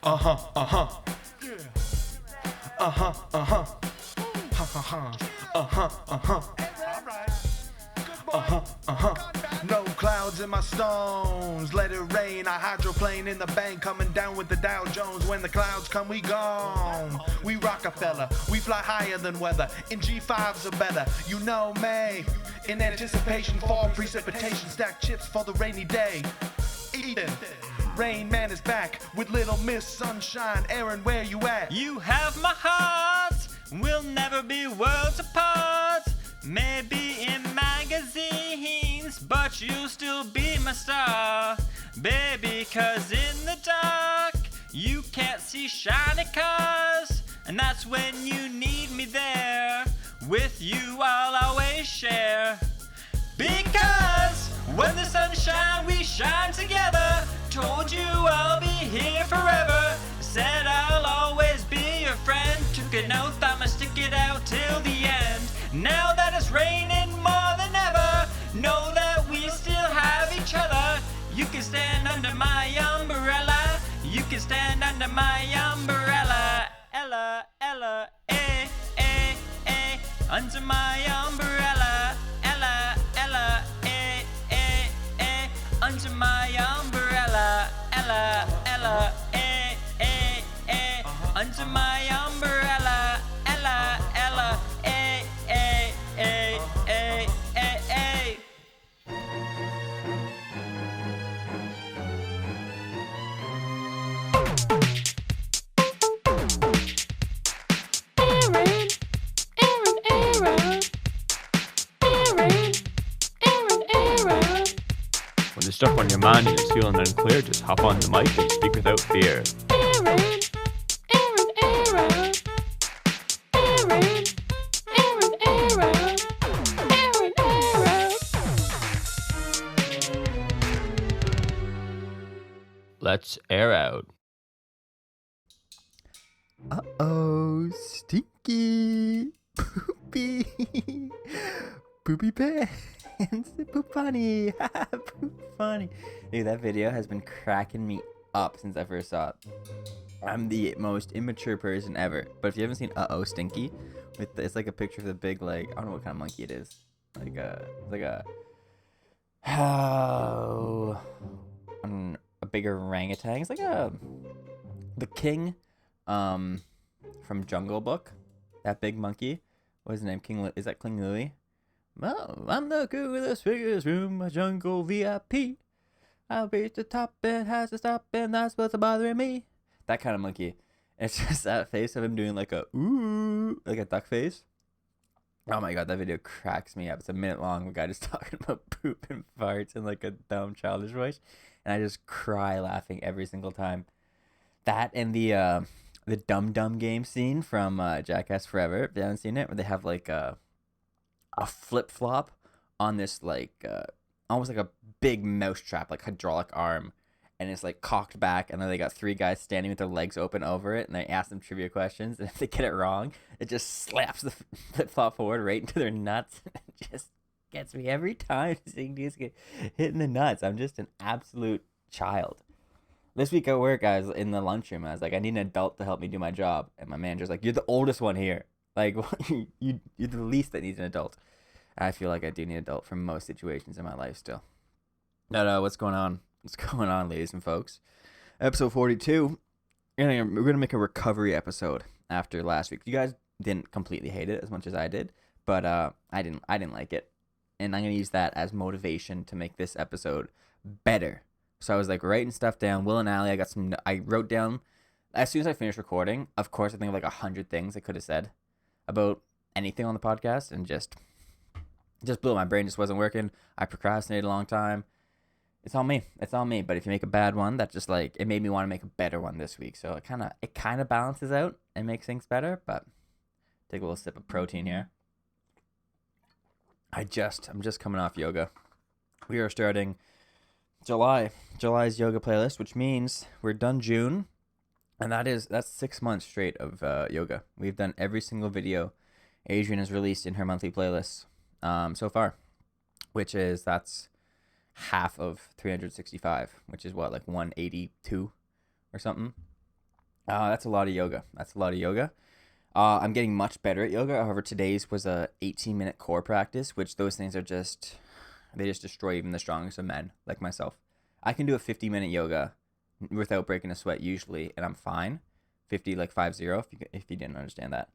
Uh-huh, uh-huh. Uh-huh, uh-huh. Uh-huh, uh-huh. Uh-huh, uh-huh. Uh-huh. No clouds in my stones, let it rain. I hydroplane in the bank, coming down with the Dow Jones. When the clouds come, we gone. We Rockefeller, we fly higher than weather. In G5s are better, you know me. In anticipation, fall precipitation, stack chips for the rainy day. Eden, Rain Man is back with Little Miss Sunshine. Aaron, where you at? You have my heart, we'll never be worlds apart. Maybe in magazines, but you'll still be my star. Baby, 'cause in the dark, you can't see shiny cars. And that's when you need me there. With you I'll always share. Because when the sun shines, we shine together. Told you I'll be here forever. Said I'll always be your friend. Took an oath I'ma stick it out till the end. Now that it's raining more than ever, know that we still have each other. You can stand under my umbrella. You can stand under my umbrella. Ella, Ella, eh, eh, eh. Under my umbrella. Ella, Ella, eh, eh, eh. Under my umbrella. Ella, Ella, eh, eh, eh. Under my umbrella. Ella, Ella, eh, eh, eh, eh, eh, eh. When there's stuff on your mind and it's feeling unclear, just hop on the mic and speak without fear. Let's air out. Uh-oh, stinky, poopy, poopy pants, poop funny, poop funny. Dude, that video has been cracking me up since I first saw it. I'm the most immature person ever, but if you haven't seen Uh-oh, Stinky, it's like a picture of the big, like, I don't know what kind of monkey it is. Like a big orangutan. It's like the king from Jungle Book, that big monkey. What's his name? Is that King Louie? Well, I'm the coolest biggest room, a jungle VIP. I'll reach the top and has to stop, and that's what's bothering me. That kind of monkey. It's just that face of him doing like a ooh, like a duck face. Oh my god, that video cracks me up. It's a minute long. The guy just talking about poop and farts in like a dumb childish voice, and I just cry laughing every single time. That and the Dum Dum game scene from Jackass Forever. If you haven't seen it, where they have like a flip flop on this like almost like a big mousetrap, like hydraulic arm, and it's like cocked back, and then they got three guys standing with their legs open over it, and they ask them trivia questions, and if they get it wrong, it just slaps the flip flop forward right into their nuts. It just gets me every time seeing these get hit in the nuts. I'm just an absolute child. This week at work, I was in the lunchroom. I was like, I need an adult to help me do my job. And my manager's like, you're the oldest one here. Like, you're the least that needs an adult. I feel like I do need an adult for most situations in my life still. No, what's going on? What's going on, ladies and folks? Episode 42. We're going to make a recovery episode after last week. You guys didn't completely hate it as much as I did, but I didn't like it. And I'm going to use that as motivation to make this episode better. So I was like writing stuff down. Will and Allie, I wrote down, as soon as I finished recording, of course, I think of like 100 things I could have said about anything on the podcast, and just blew. My brain just wasn't working. I procrastinated a long time. It's on me. But if you make a bad one, that just like, it made me want to make a better one this week. So it kind of balances out and makes things better. But take a little sip of protein here. I'm just coming off yoga. We are starting July's yoga playlist, which means we're done June, and that's 6 months straight of yoga. We've done every single video Adrian has released in her monthly playlists so far, that's half of 365, which is what, like 182 or something. That's a lot of yoga. I'm getting much better at yoga. However, today's was a 18-minute core practice, which those things are just, they just destroy even the strongest of men like myself. I can do a 50-minute yoga without breaking a sweat usually, and I'm fine. 50, like 50, if you didn't understand that.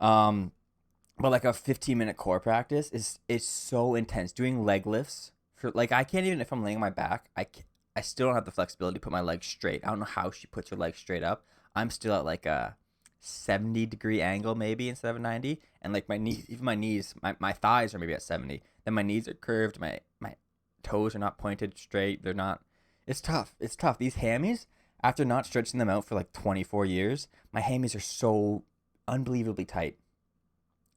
But like a 15-minute core practice is so intense. Doing leg lifts for like, I can't even, if I'm laying on my back, I still don't have the flexibility to put my legs straight. I don't know how she puts her legs straight up. I'm still at like a 70-degree angle maybe instead of a 90, and like my knees, even my knees, my thighs are maybe at 70. Then my knees are curved. My toes are not pointed straight. They're not. It's tough. These hammies, after not stretching them out for like 24 years, my hammies are so unbelievably tight.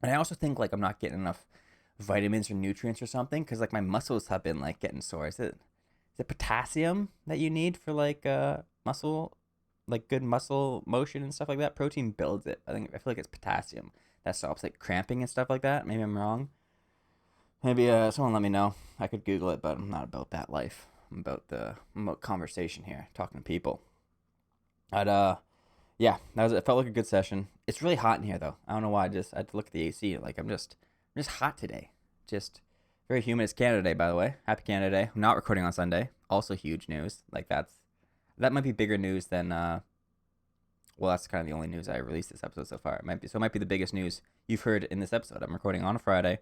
And I also think like I'm not getting enough vitamins or nutrients or something, because like my muscles have been like getting sore. Is it potassium that you need for like muscle, like good muscle motion and stuff like that? Protein builds it. I feel like it's potassium that stops like cramping and stuff like that. Maybe I'm wrong. Maybe someone let me know. I could Google it, but I'm not about that life. I'm about conversation here, talking to people. But yeah, it felt like a good session. It's really hot in here though. I don't know why. I had to look at the AC. Like I'm just hot today. Just very humid. It's Canada Day, by the way. Happy Canada Day. I'm not recording on Sunday. Also huge news. Like that might be bigger news than well, that's kind of the only news I released this episode so far. It might be the biggest news you've heard in this episode. I'm recording on a Friday.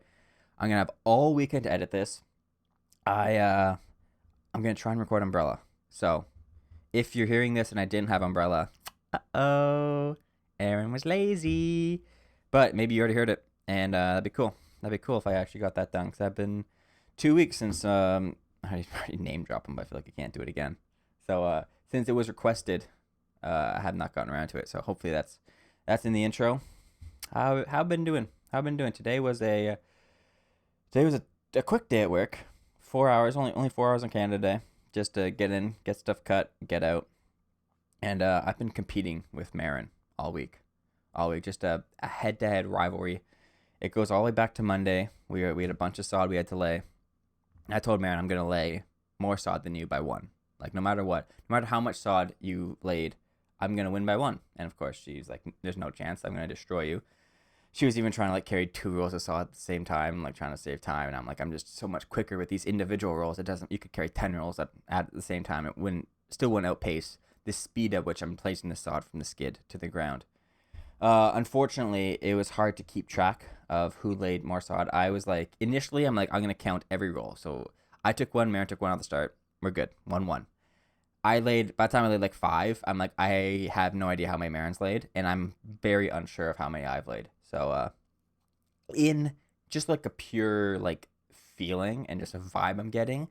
I'm gonna have all weekend to edit this. I'm gonna try and record Umbrella. So if you're hearing this and I didn't have Umbrella, Aaron was lazy. But maybe you already heard it, and that'd be cool. That'd be cool if I actually got that done, because I've been 2 weeks since I already name drop them, but I feel like I can't do it again. So since it was requested, I have not gotten around to it. So hopefully that's in the intro. How been doing? Today was a quick day at work. 4 hours, only 4 hours on Canada Day, just to get in, get stuff cut, get out. And I've been competing with Marin all week, just a head-to-head rivalry. It goes all the way back to Monday. We had a bunch of sod we had to lay. I told Marin I'm gonna lay more sod than you by one. Like no matter what, no matter how much sod you laid, I'm gonna win by one. And of course she's like, there's no chance. I'm gonna destroy you. She was even trying to like carry 2 rolls of sod at the same time, like trying to save time. And I'm like, I'm just so much quicker with these individual rolls. You could carry 10 rolls at the same time. It still wouldn't outpace the speed at which I'm placing the sod from the skid to the ground. Unfortunately, it was hard to keep track of who laid more sod. I was like, initially, I'm like, I'm going to count every roll. So I took one, Marin took one at the start. We're good. 1-1. By the time I laid like 5, I'm like, I have no idea how many Marin's laid, and I'm very unsure of how many I've laid. So, in just like a pure like feeling and just a vibe I'm getting,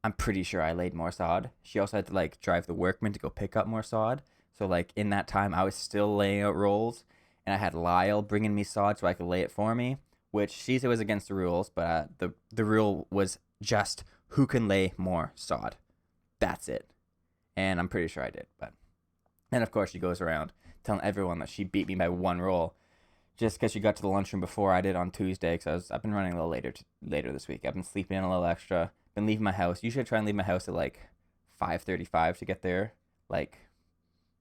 I'm pretty sure I laid more sod. She also had to like drive the workman to go pick up more sod. So like in that time, I was still laying out rolls, and I had Lyle bringing me sod so I could lay it for me, which she said was against the rules, but the rule was just who can lay more sod. That's it. And I'm pretty sure I did. But and of course she goes around telling everyone that she beat me by 1 roll, just because she got to the lunchroom before I did on Tuesday. Because I've been running a little later this week. I've been sleeping in a little extra. Been leaving my house. Usually I try and leave my house at like 5:35 to get there like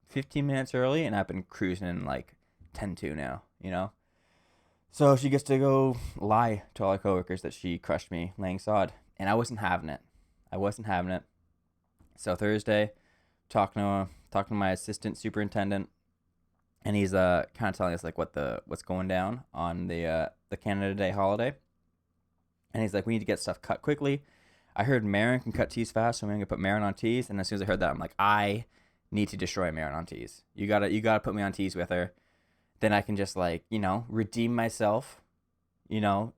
15 minutes early, and I've been cruising in like 10:02 now, you know? So she gets to go lie to all her coworkers that she crushed me laying sod, and I wasn't having it. So Thursday, talking to my assistant superintendent, and he's kind of telling us like what's going down on the Canada Day holiday, and he's like, we need to get stuff cut quickly. I heard Marin can cut tees fast, so I'm gonna put Marin on tees. And as soon as I heard that, I'm like, I need to destroy Marin on tees. You gotta put me on tees with her. Then I can just like, redeem myself,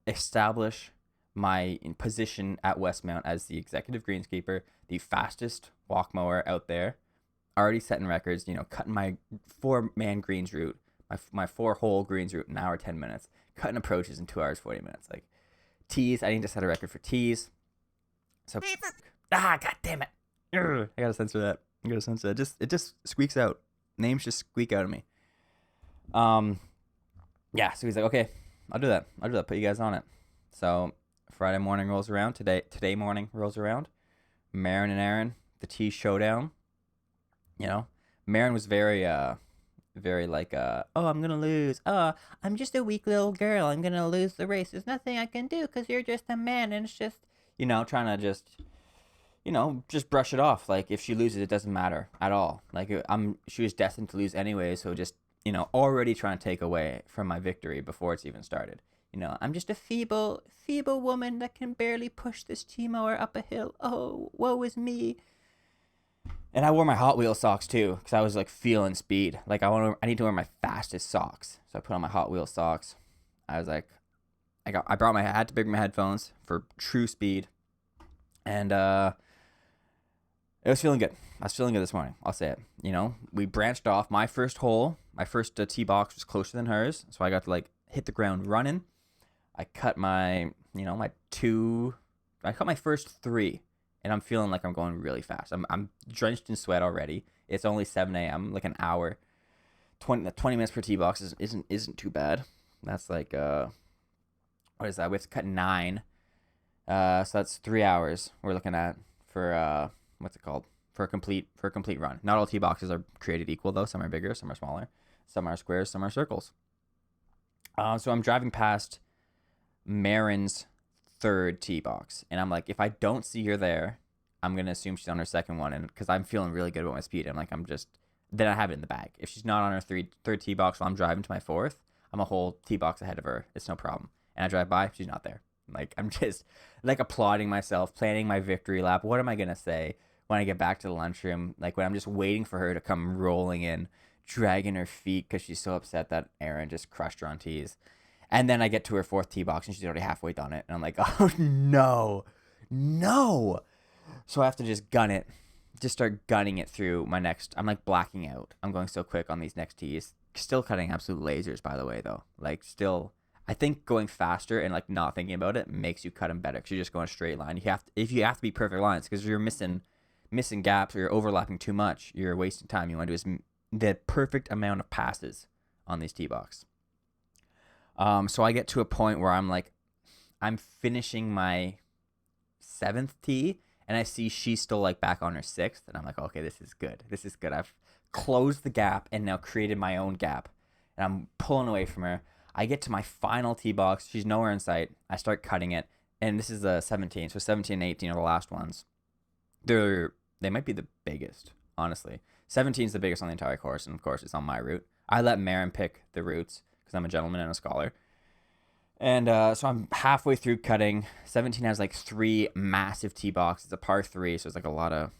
establish my position at Westmount as the executive greenskeeper, the fastest walk mower out there, already setting records, cutting my 4-man greens route, my 4-hole greens route in 1 hour 10 minutes, cutting approaches in 2 hours 40 minutes. Like tees, I need to set a record for tees. So god damn it. I gotta censor that. It just squeaks out. Names just squeak out of me. Yeah, so he's like, okay, I'll do that. Put you guys on it. So Friday morning rolls around. Today morning rolls around. Marin and Aaron, the tea showdown. Marin was very very like oh, I'm gonna lose. Oh, I'm just a weak little girl. I'm gonna lose the race. There's nothing I can do because you're just a man, and it's just, trying to just, just brush it off. Like, if she loses, it doesn't matter at all. Like, she was destined to lose anyway, so just, already trying to take away from my victory before it's even started. I'm just a feeble woman that can barely push this T-mower up a hill. Oh, woe is me. And I wore my Hot Wheels socks too, because I was like feeling speed. Like, I need to wear my fastest socks. So I put on my Hot Wheels socks. I was like, I had to bring my headphones for true speed. And it was feeling good. I was feeling good this morning. I'll say it. We branched off. My first hole, my first tee box was closer than hers. So I got to like hit the ground running. I cut my first 3. And I'm feeling like I'm going really fast. I'm drenched in sweat already. It's only 7 a.m. Like an hour. 20 minutes per tee box isn't too bad. That's like what is that? We have to cut 9. So that's 3 hours we're looking at for what's it called? For a complete run. Not all tee boxes are created equal though. Some are bigger, some are smaller, some are squares, some are circles. So I'm driving past Marin's 3rd tee box, and I'm like, if I don't see her there, I'm gonna assume she's on her 2nd one, and because I'm feeling really good about my speed, then I have it in the bag. If she's not on her 3rd tee box while I'm driving to my 4th, I'm a whole tee box ahead of her. It's no problem. And I drive by, she's not there. Like, I'm just like applauding myself, planning my victory lap. What am I gonna say when I get back to the lunchroom? Like, when I'm just waiting for her to come rolling in, dragging her feet because she's so upset that Aaron just crushed her on tees. And then I get to her 4th tee box and she's already halfway done it. And I'm like, oh, no. So I have to just gun it. Just start gunning it through my next. I'm like blacking out. I'm going so quick on these next tees. Still cutting absolute lasers, by the way, though. Like, still, I think going faster and like not thinking about it makes you cut them better because you're just going a straight line. If you have to be perfect lines, because you're missing gaps or you're overlapping too much, you're wasting time. You want to do the perfect amount of passes on these tee box. So I get to a point where I'm like, I'm finishing my 7th tee, and I see she's still like back on her 6th, and I'm like, okay, this is good. I've closed the gap and now created my own gap, and I'm pulling away from her. I get to my final tee box. She's nowhere in sight. I start cutting it, and this is the 17. So 17 and 18 are the last ones. They might be the biggest, honestly. 17 is the biggest on the entire course, and of course, it's on my route. I let Marin pick the routes, because I'm a gentleman and a scholar. And so I'm halfway through cutting. 17 has like 3 massive tee boxes. It's a par 3, so it's like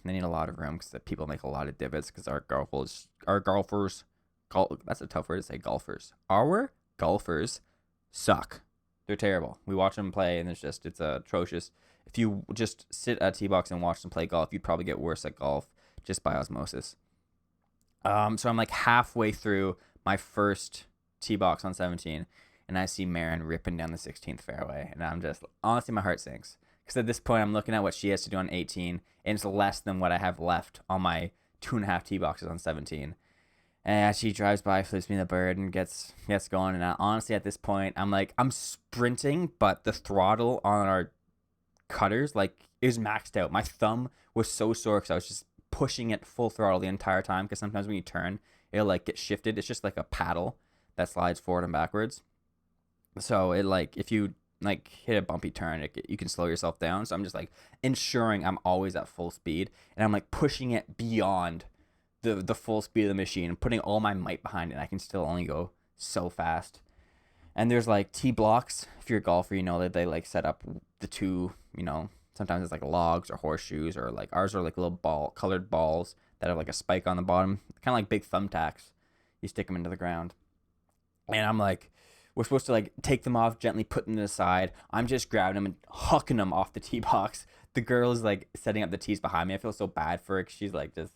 they need a lot of room because people make a lot of divots because our golfers, that's a tough word to say, golfers. Our golfers suck. They're terrible. We watch them play and it's atrocious. If you just sit at a tee box and watch them play golf, you'd probably get worse at golf just by osmosis. So I'm like halfway through my first tee box on 17, and I see Marin ripping down the 16th fairway, and I'm just, honestly, my heart sinks, because at this point I'm looking at what she has to do on 18, and it's less than what I have left on my 2.5 tee boxes on 17. And she drives by, flips me the bird, and gets going. And honestly, at this point, I'm sprinting, but the throttle on our cutters, like, it was maxed out. My thumb was so sore because I was just pushing it full throttle the entire time, because sometimes when you turn, it'll like get shifted. It's just like a paddle that slides forward and backwards. So it, like, if you like hit a bumpy turn, you can slow yourself down. So I'm just like ensuring I'm always at full speed, and I'm like pushing it beyond the full speed of the machine and putting all my might behind it. And I can still only go so fast. And there's like T blocks. If you're a golfer, you know that they like set up the two, sometimes it's like logs or horseshoes, or like ours are like little colored balls that have like a spike on the bottom, kind of like big thumbtacks. You stick them into the ground. And I'm like, we're supposed to like take them off, gently put them to the side. I'm just grabbing them and hucking them off the tee box. The girl is like setting up the tees behind me. I feel so bad for her. She's like a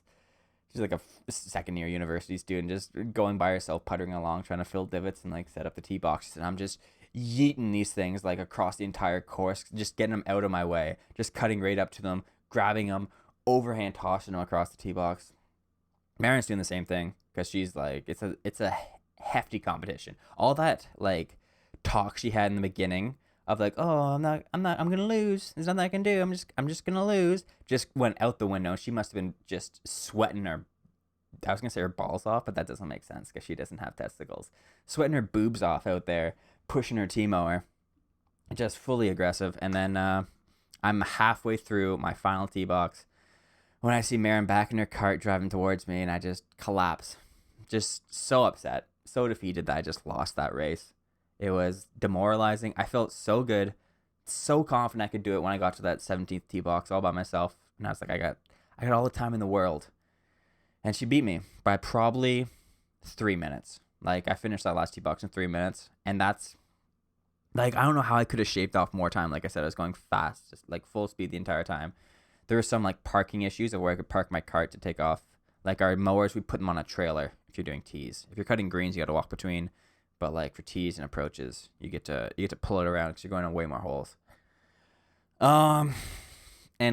second-year university student, just going by herself, puttering along, trying to fill divots and like set up the tee boxes. And I'm just yeeting these things like across the entire course, just getting them out of my way, just cutting right up to them, grabbing them, overhand tossing them across the tee box. Marin's doing the same thing because she's like, it's a hefty competition. All that like talk she had in the beginning of like, oh, I'm gonna lose. There's nothing I can do. I'm just gonna lose. Just went out the window. She must have been just sweating her I was gonna say her balls off, but that doesn't make sense because she doesn't have testicles. Sweating her boobs off out there, pushing her tee mower, just fully aggressive. And then I'm halfway through my final tee box when I see Marin back in her cart driving towards me, and I just collapse. Just so upset, so defeated that I just lost that race. It was demoralizing. I felt so good, so confident I could do it when I got to that 17th tee box all by myself. And I was like, I got all the time in the world. And she beat me by probably 3 minutes. Like, I finished that last tee box in 3 minutes. And that's, like, I don't know how I could have shaved off more time. Like I said, I was going fast, just like full speed the entire time. There were some like parking issues of where I could park my cart to take off. Like our mowers, we put them on a trailer if you're doing tees. If you're cutting greens, you got to walk between. But like for tees and approaches, you get to pull it around because you're going on way more holes. And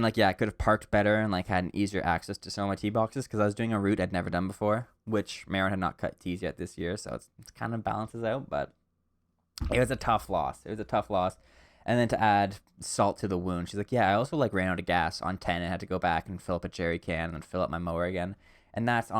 like, yeah, I could have parked better and like had an easier access to some of my tee boxes because I was doing a route I'd never done before, which Marin had not cut tees yet this year, so it's kind of balances out. But it was a tough loss. And then to add salt to the wound, she's like, yeah, I also like ran out of gas on 10 and had to go back and fill up a jerry can and then fill up my mower again. And that's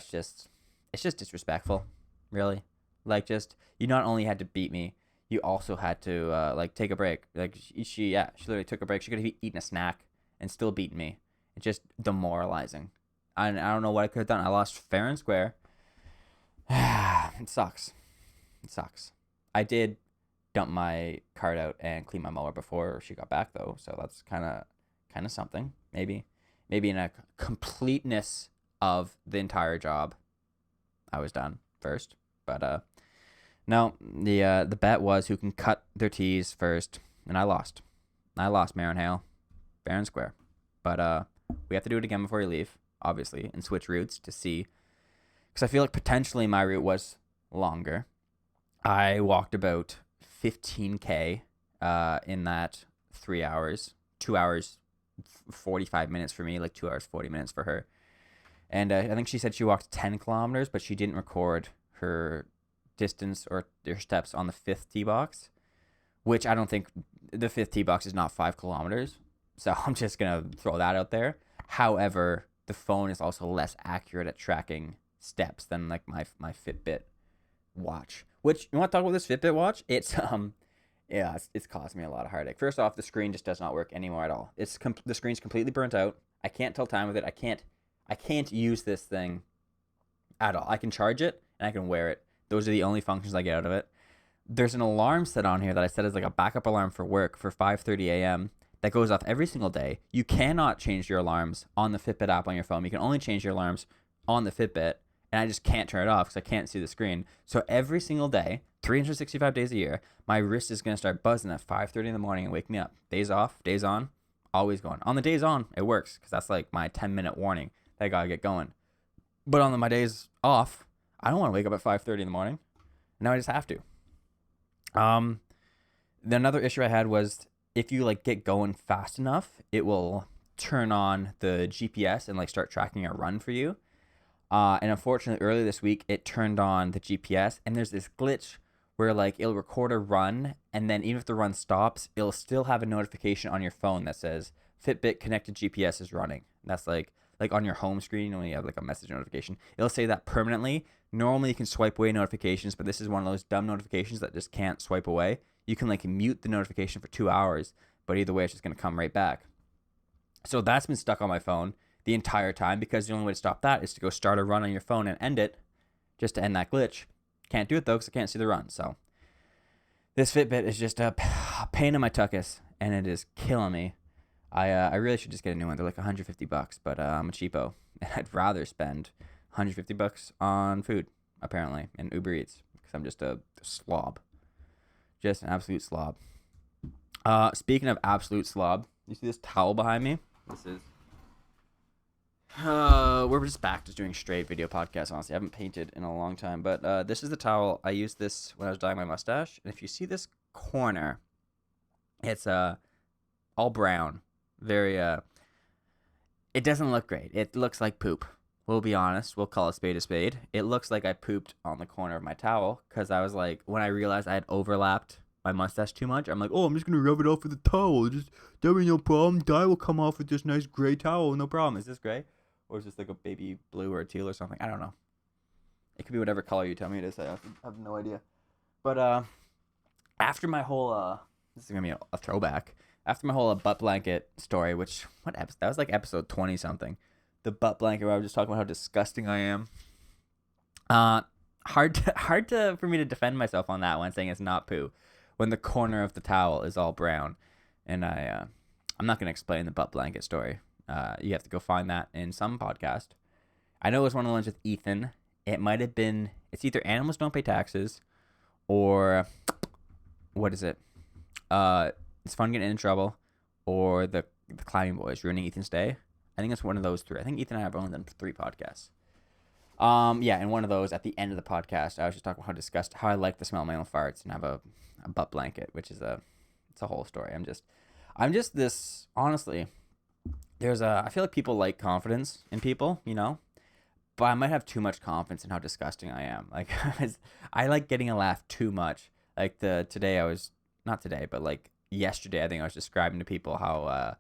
just disrespectful, really. Like, just, you not only had to beat me, you also had to like take a break. Like she literally took a break. She could have eaten a snack and still beaten me. It's just demoralizing. I don't know what I could have done. I lost fair and square. It sucks. I did dump my cart out and clean my mower before she got back though, so that's kind of something. Maybe in a completeness of the entire job, I was done first. But no, the bet was who can cut their tees first, and I lost. Marin Hale, fair and square. But we have to do it again before you leave, obviously, and switch routes to see, because I feel like potentially my route was longer. I walked about 15K in that 3 hours, 2 hours 45 minutes for me, like 2 hours 40 minutes for her. And I think she said she walked 10 kilometers, but she didn't record her distance or her steps on the 5th tee box, which I don't think the 5th tee box is not 5 kilometers. So I'm just going to throw that out there. However, the phone is also less accurate at tracking steps than like my Fitbit watch. Which, you want to talk about this Fitbit watch? It's it's caused me a lot of heartache. First off, the screen just does not work anymore at all. The screen's completely burnt out. I can't tell time with it. I can't use this thing at all. I can charge it and I can wear it. Those are the only functions I get out of it. There's an alarm set on here that I set as like a backup alarm for work for 5:30 a.m. that goes off every single day. You cannot change your alarms on the Fitbit app on your phone. You can only change your alarms on the Fitbit, and I just can't turn it off because I can't see the screen. So every single day, 365 days a year, my wrist is going to start buzzing at 5:30 in the morning and wake me up. Days off, days on, always going. On the days on, it works because that's like my 10-minute warning that I got to get going. But on my days off, I don't want to wake up at 5:30 in the morning. Now I just have to. Another issue I had was if you like get going fast enough, it will turn on the GPS and like start tracking a run for you. And unfortunately, earlier this week, it turned on the GPS, and there's this glitch where like it'll record a run, and then even if the run stops, it'll still have a notification on your phone that says Fitbit connected GPS is running. And that's like on your home screen when you have like a message notification. It'll say that permanently. Normally you can swipe away notifications, but this is one of those dumb notifications that just can't swipe away. You can like mute the notification for 2 hours, but either way, it's just going to come right back. So that's been stuck on my phone the entire time because the only way to stop that is to go start a run on your phone and end it just to end that glitch. Can't do it though because I can't see the run. So this Fitbit is just a pain in my tuchus, and it is killing me. I really should just get a new one. They're like $150, but I'm a cheapo, and I'd rather spend $150 on food apparently and Uber Eats because I'm just a slob, just an absolute slob. Speaking of absolute slob, you see this towel behind me? This is we're just back to doing straight video podcasts. Honestly, I haven't painted in a long time, but this is the towel. I used this when I was dyeing my mustache, and if you see this corner, it's all brown. Very it doesn't look great. It looks like poop. We'll be honest. We'll call a spade a spade. It looks like I pooped on the corner of my towel because I was like, when I realized I had overlapped my mustache too much, I'm like, oh, I'm just gonna rub it off with a towel. Just there be no problem. Dye will come off with this nice gray towel. No problem. Is this gray? Or is this like a baby blue or a teal or something? I don't know. It could be whatever color you tell me it is. I have no idea. But after my whole this is gonna be a throwback. After my whole butt blanket story, which that was like episode 20 something. The butt blanket where I was just talking about how disgusting I am. Hard for me to defend myself on that one, saying it's not poo, when the corner of the towel is all brown, and I'm not gonna explain the butt blanket story. You have to go find that in some podcast. I know it was one of the ones with Ethan. It might have been. It's either Animals Don't Pay Taxes, or what is it? It's Fun Getting in Trouble, or the Climbing Boys ruining Ethan's day. I think it's one of those three. I think Ethan and I have only done 3 podcasts. Yeah, and one of those at the end of the podcast, I was just talking about how I like the smell of my own farts and have a butt blanket, which is it's a whole story. I'm just this, honestly, I feel like people like confidence in people, you know, but I might have too much confidence in how disgusting I am. Like, I like getting a laugh too much. Like not today, but like yesterday, I think I was describing to people how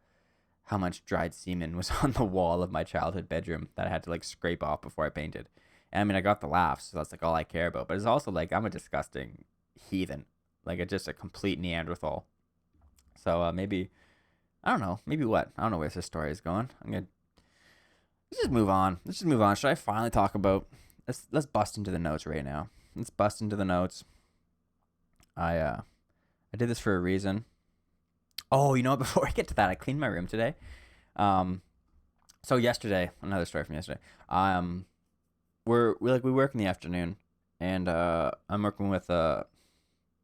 much dried semen was on the wall of my childhood bedroom that I had to like scrape off before I painted. And I mean, I got the laughs, so that's like all I care about. But it's also like I'm a disgusting heathen, like just a complete Neanderthal. So maybe, I don't know, maybe what? I don't know where this story is going. Let's just move on. Should I finally talk about? Let's bust into the notes right now. Let's bust into the notes. I did this for a reason. Oh, you know what? Before I get to that, I cleaned my room today. So yesterday, another story from yesterday. We work in the afternoon, and I'm working with a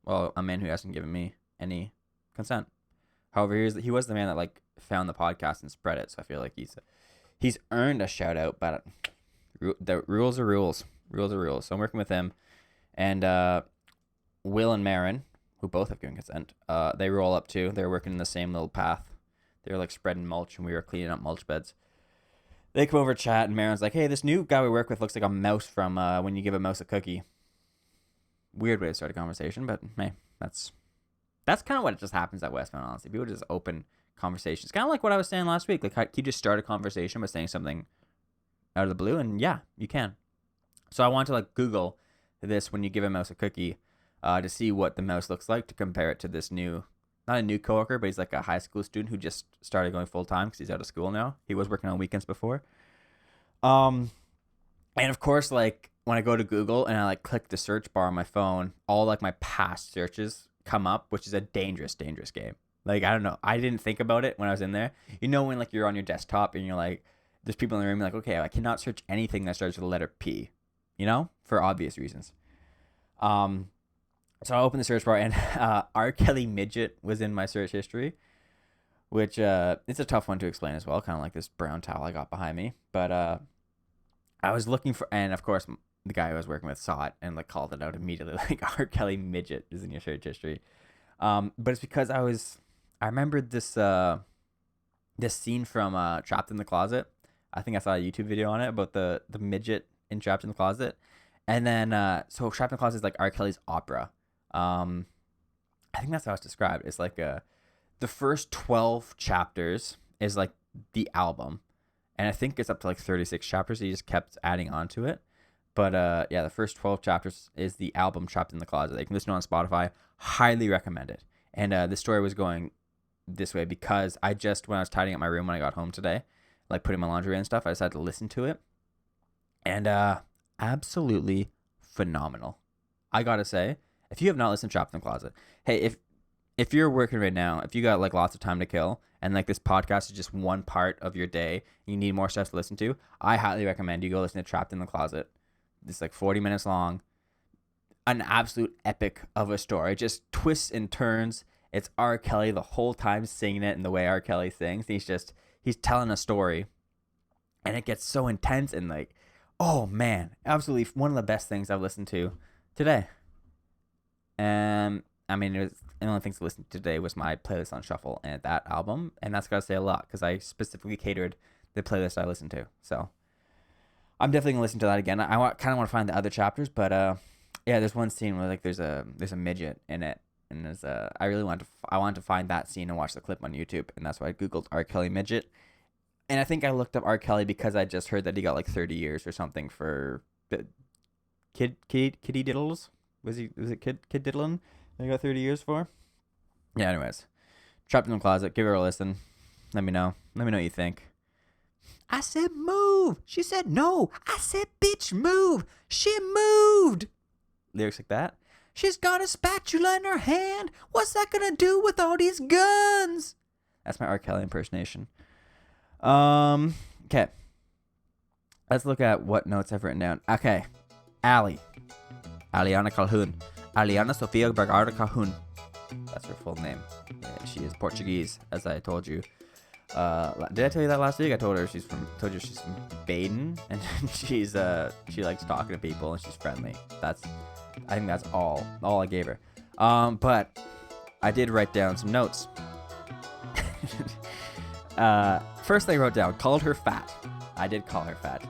man who hasn't given me any consent. However, he was the man that like found the podcast and spread it. So I feel like he's earned a shout out. But the rules are rules. Rules are rules. So I'm working with him, and Will and Marin, who both have given consent, they roll up too. They're working in the same little path. They're like spreading mulch, and we were cleaning up mulch beds. They come over, chat, and Marin's like, "Hey, this new guy we work with looks like a mouse from when you give a mouse a cookie." Weird way to start a conversation, but hey, that's kind of what just happens at Westmount, honestly. People just open conversations. Kind of like what I was saying last week. Like, you just start a conversation by saying something out of the blue, and yeah, you can. So I want to like Google this when you give a mouse a cookie, to see what the mouse looks like, to compare it to this not a new coworker, but he's like a high school student who just started going full time because he's out of school now. He was working on weekends before. And of course, like when I go to Google and I like click the search bar on my phone, all like my past searches come up, which is a dangerous game. Like, I don't know. I didn't think about it when I was in there. You know, when like you're on your desktop and you're like, there's people in the room like, okay, I cannot search anything that starts with the letter P, you know, for obvious reasons. So I opened the search bar and R. Kelly Midget was in my search history, which it's a tough one to explain as well, kind of like this brown towel I got behind me. But I was looking for, and of course the guy I was working with saw it and like called it out immediately, like R. Kelly Midget is in your search history. But it's because I remembered this scene from Trapped in the Closet. I think I saw a YouTube video on it about the midget in Trapped in the Closet. And then so Trapped in the Closet is like R. Kelly's opera. I think that's how it's described. It's like the first 12 chapters is like the album, and I think it's up to like 36 chapters. He just kept adding on to it. But yeah, the first 12 chapters is the album Trapped in the Closet. You can listen to it on Spotify. Highly recommend it. And the story was going this way because when I was tidying up my room when I got home today, like putting my laundry and stuff, I decided to listen to it. And absolutely phenomenal. I gotta say, if you have not listened to Trapped in the Closet, hey, if you're working right now, if you got like lots of time to kill and like this podcast is just one part of your day, you need more stuff to listen to, I highly recommend you go listen to Trapped in the Closet. It's like 40 minutes long. An absolute epic of a story. Just twists and turns. It's R. Kelly the whole time singing it, and the way R. Kelly sings, he's telling a story, and it gets so intense and like, oh man, absolutely one of the best things I've listened to today. And I mean, the only things to listen to today was my playlist on shuffle and that album, and that's gotta say a lot because I specifically catered the playlist I listened to. So I'm definitely gonna listen to that again. I kind of want to find the other chapters, but yeah, there's one scene where like there's a midget in it, and I wanted to find that scene and watch the clip on YouTube, and that's why I googled R. Kelly midget. And I think I looked up R. Kelly because I just heard that he got like 30 years or something for the kitty diddles. Was it kid diddling? That he got 30 years for. Yeah. Anyways, Trapped in the Closet. Give her a listen. Let me know. Let me know what you think. I said move. She said no. I said bitch move. She moved. Lyrics like that. She's got a spatula in her hand. What's that gonna do with all these guns? That's my R. Kelly impersonation. Okay. Let's look at what notes I've written down. Okay. Aliana Calhoun. Aliana Sofia Vergara Calhoun. That's her full name. Yeah, she is Portuguese, as I told you. Did I tell you that last week? I told you she's from Baden, and she likes talking to people and she's friendly. I think that's all I gave her. But I did write down some notes. First thing I wrote down, called her fat. I did call her fat.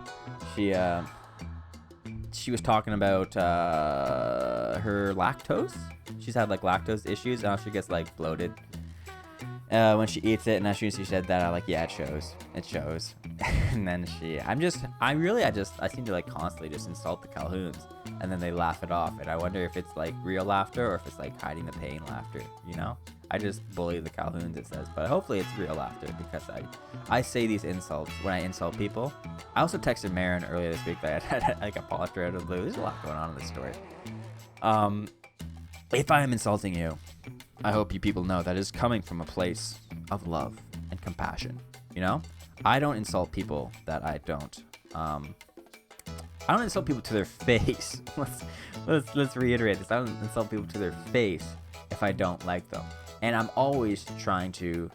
She was talking about her lactose. She's had like lactose issues. Now she gets like bloated when she eats it. And as soon as she said that, I like, yeah, it shows. It shows. And then I seem to like constantly just insult the Calhouns, and then they laugh it off. And I wonder if it's like real laughter or if it's like hiding the pain laughter. You know, I just bully the Calhouns, it says, but hopefully it's real laughter because I say these insults when I insult people. I also texted Marin earlier this week that I had like apologized out of the blue. There's a lot going on in this story. If I am insulting you, I hope you people know that is coming from a place of love and compassion. You know, I don't insult people that I don't. I don't insult people to their face. Let's reiterate this. I don't insult people to their face if I don't like them. And I'm always trying to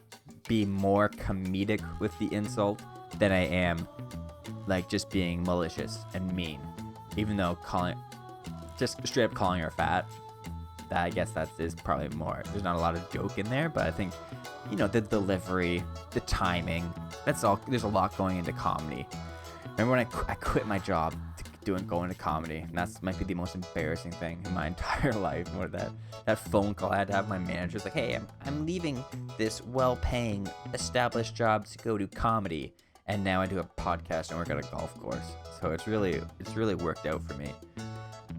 be more comedic with the insult than I am like just being malicious and mean. Even though just straight up calling her fat, that I guess that is probably more. There's not a lot of joke in there, but I think, you know, the delivery, the timing, that's all. There's a lot going into comedy. Remember when I quit my job going to comedy, and that's might be the most embarrassing thing in my entire life. Or that phone call I had to have my manager's like, hey, I'm leaving this well-paying established job to go to comedy, and now I do a podcast and work at a golf course. So it's really worked out for me.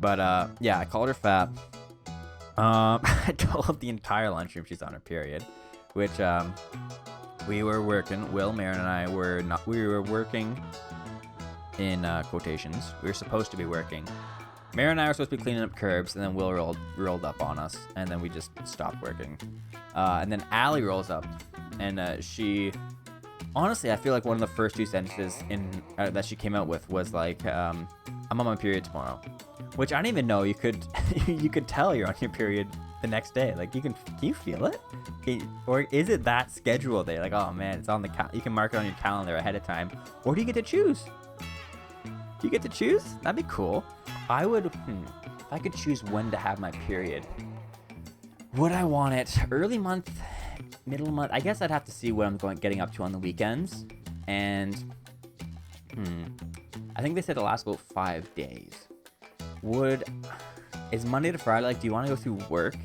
But yeah, I called her fat. I told the entire lunchroom she's on her period, which we were working. Will, Marin, and I were not. We were working in quotations. We were supposed to be working. Marin and I were supposed to be cleaning up curbs, and then Will rolled up on us, and then we just stopped working. And then Allie rolls up, and she. Honestly, I feel like one of the first two sentences that she came out with was like, "I'm on my period tomorrow," which I didn't even know you could you could tell you're on your period the next day. Like can you feel it? Or is it that scheduled day? Like, oh man, it's on you can mark it on your calendar ahead of time, or do you get to choose? Do you get to choose? That'd be cool. I would. If I could choose when to have my period, would I want it early month? Middle month? I guess I'd have to see what I'm getting up to on the weekends. And I think they said it'll last about 5 days. Is Monday to Friday, like, do you want to go through work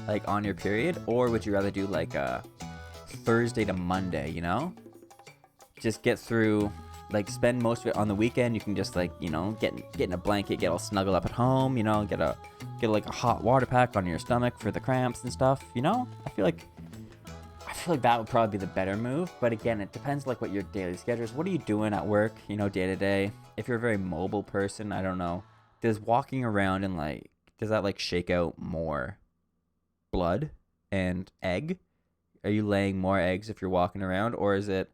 like on your period, or would you rather do like a Thursday to Monday, you know? Just get through, like, spend most of it on the weekend. You can just, like, you know, get in a blanket, get all snuggled up at home, you know, get like a hot water pack on your stomach for the cramps and stuff, you know? I feel like that would probably be the better move. But again, it depends like what your daily schedule is. What are you doing at work, you know, day to day? If you're a very mobile person, I don't know. Does walking around and like, does that like shake out more blood and egg? Are you laying more eggs if you're walking around, or is it,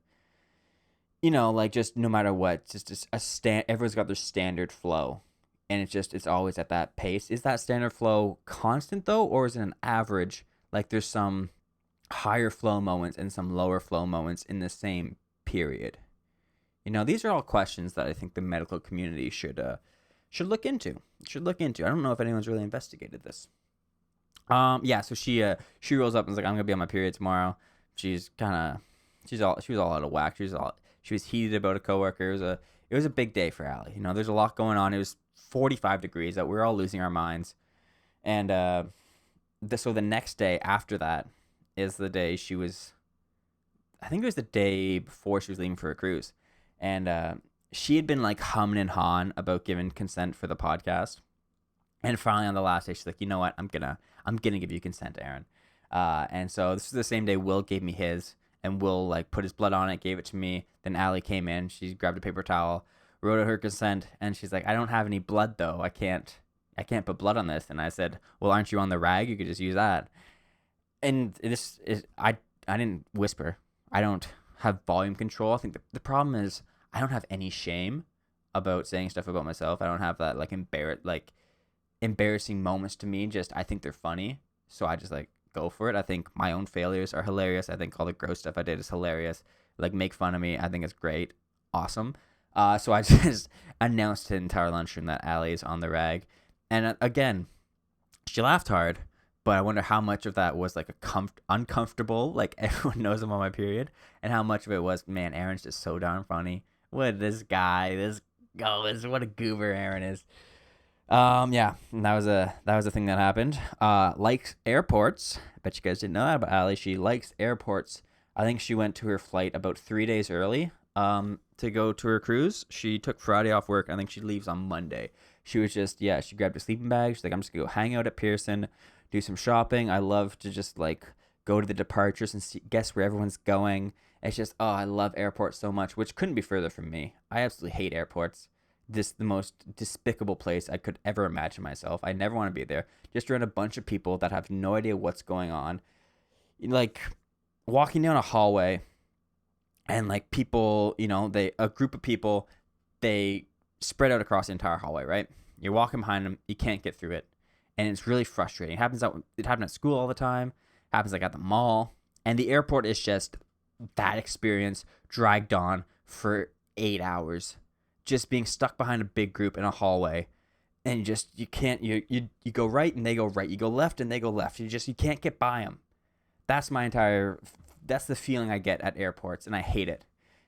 you know, like just no matter what, just everyone's got their standard flow, and it's always at that pace. Is that standard flow constant though, or is it an average? Like there's some higher flow moments and some lower flow moments in the same period. You know, these are all questions that I think the medical community should look into. I don't know if anyone's really investigated this. Yeah, so she rolls up and is like, I'm gonna be on my period tomorrow. She was all out of whack. She was heated about a coworker. It was a big day for Allie. You know, there's a lot going on. It was 45 degrees that we're all losing our minds. And so the next day after that is the day she was I think it was the day before she was leaving for a cruise, and she had been like humming and hawing about giving consent for the podcast, and finally on the last day she's like, you know what, I'm gonna give you consent, Aaron. And so this is the same day Will gave me his, and Will like put his blood on it, gave it to me. Then Allie came in, she grabbed a paper towel, wrote out her consent, and she's like, I don't have any blood though, I can't put blood on this. And I said, well, aren't you on the rag? You could just use that. And this is, I didn't whisper. I don't have volume control. I think the problem is I don't have any shame about saying stuff about myself. I don't have that like embarrassing moments to me. Just I think they're funny, so I just like go for it. I think my own failures are hilarious. I think all the gross stuff I did is hilarious. Like make fun of me. I think it's great, awesome. So I just announced to the entire lunchroom that Allie is on the rag. And again, she laughed hard, but I wonder how much of that was like uncomfortable, like everyone knows I'm on my period, and how much of it was, man, Aaron's just so darn funny. What this guy, what a goober Aaron is. Yeah, and that was a thing that happened. Likes airports. I bet you guys didn't know that about Allie. She likes airports. I think she went to her flight about 3 days early. To go to her cruise. She took Friday off work. I think she leaves on Monday. She was just, she grabbed a sleeping bag. She's like, I'm just gonna go hang out at Pearson, do some shopping. I love to just like go to the departures and guess where everyone's going. It's just, I love airports so much, which couldn't be further from me. I absolutely hate airports. This the most despicable place I could ever imagine myself. I never want to be there. Just around a bunch of people that have no idea what's going on. Like walking down a hallway and like people, a group of people, they spread out across the entire hallway, right? You're walking behind them, you can't get through it. And it's really frustrating. It happens at school all the time. It happens like at the mall. And the airport is just that experience dragged on for 8 hours. Just being stuck behind a big group in a hallway. And you can't, you go right and they go right. You go left and they go left. You can't get by them. That's the feeling I get at airports, and I hate it.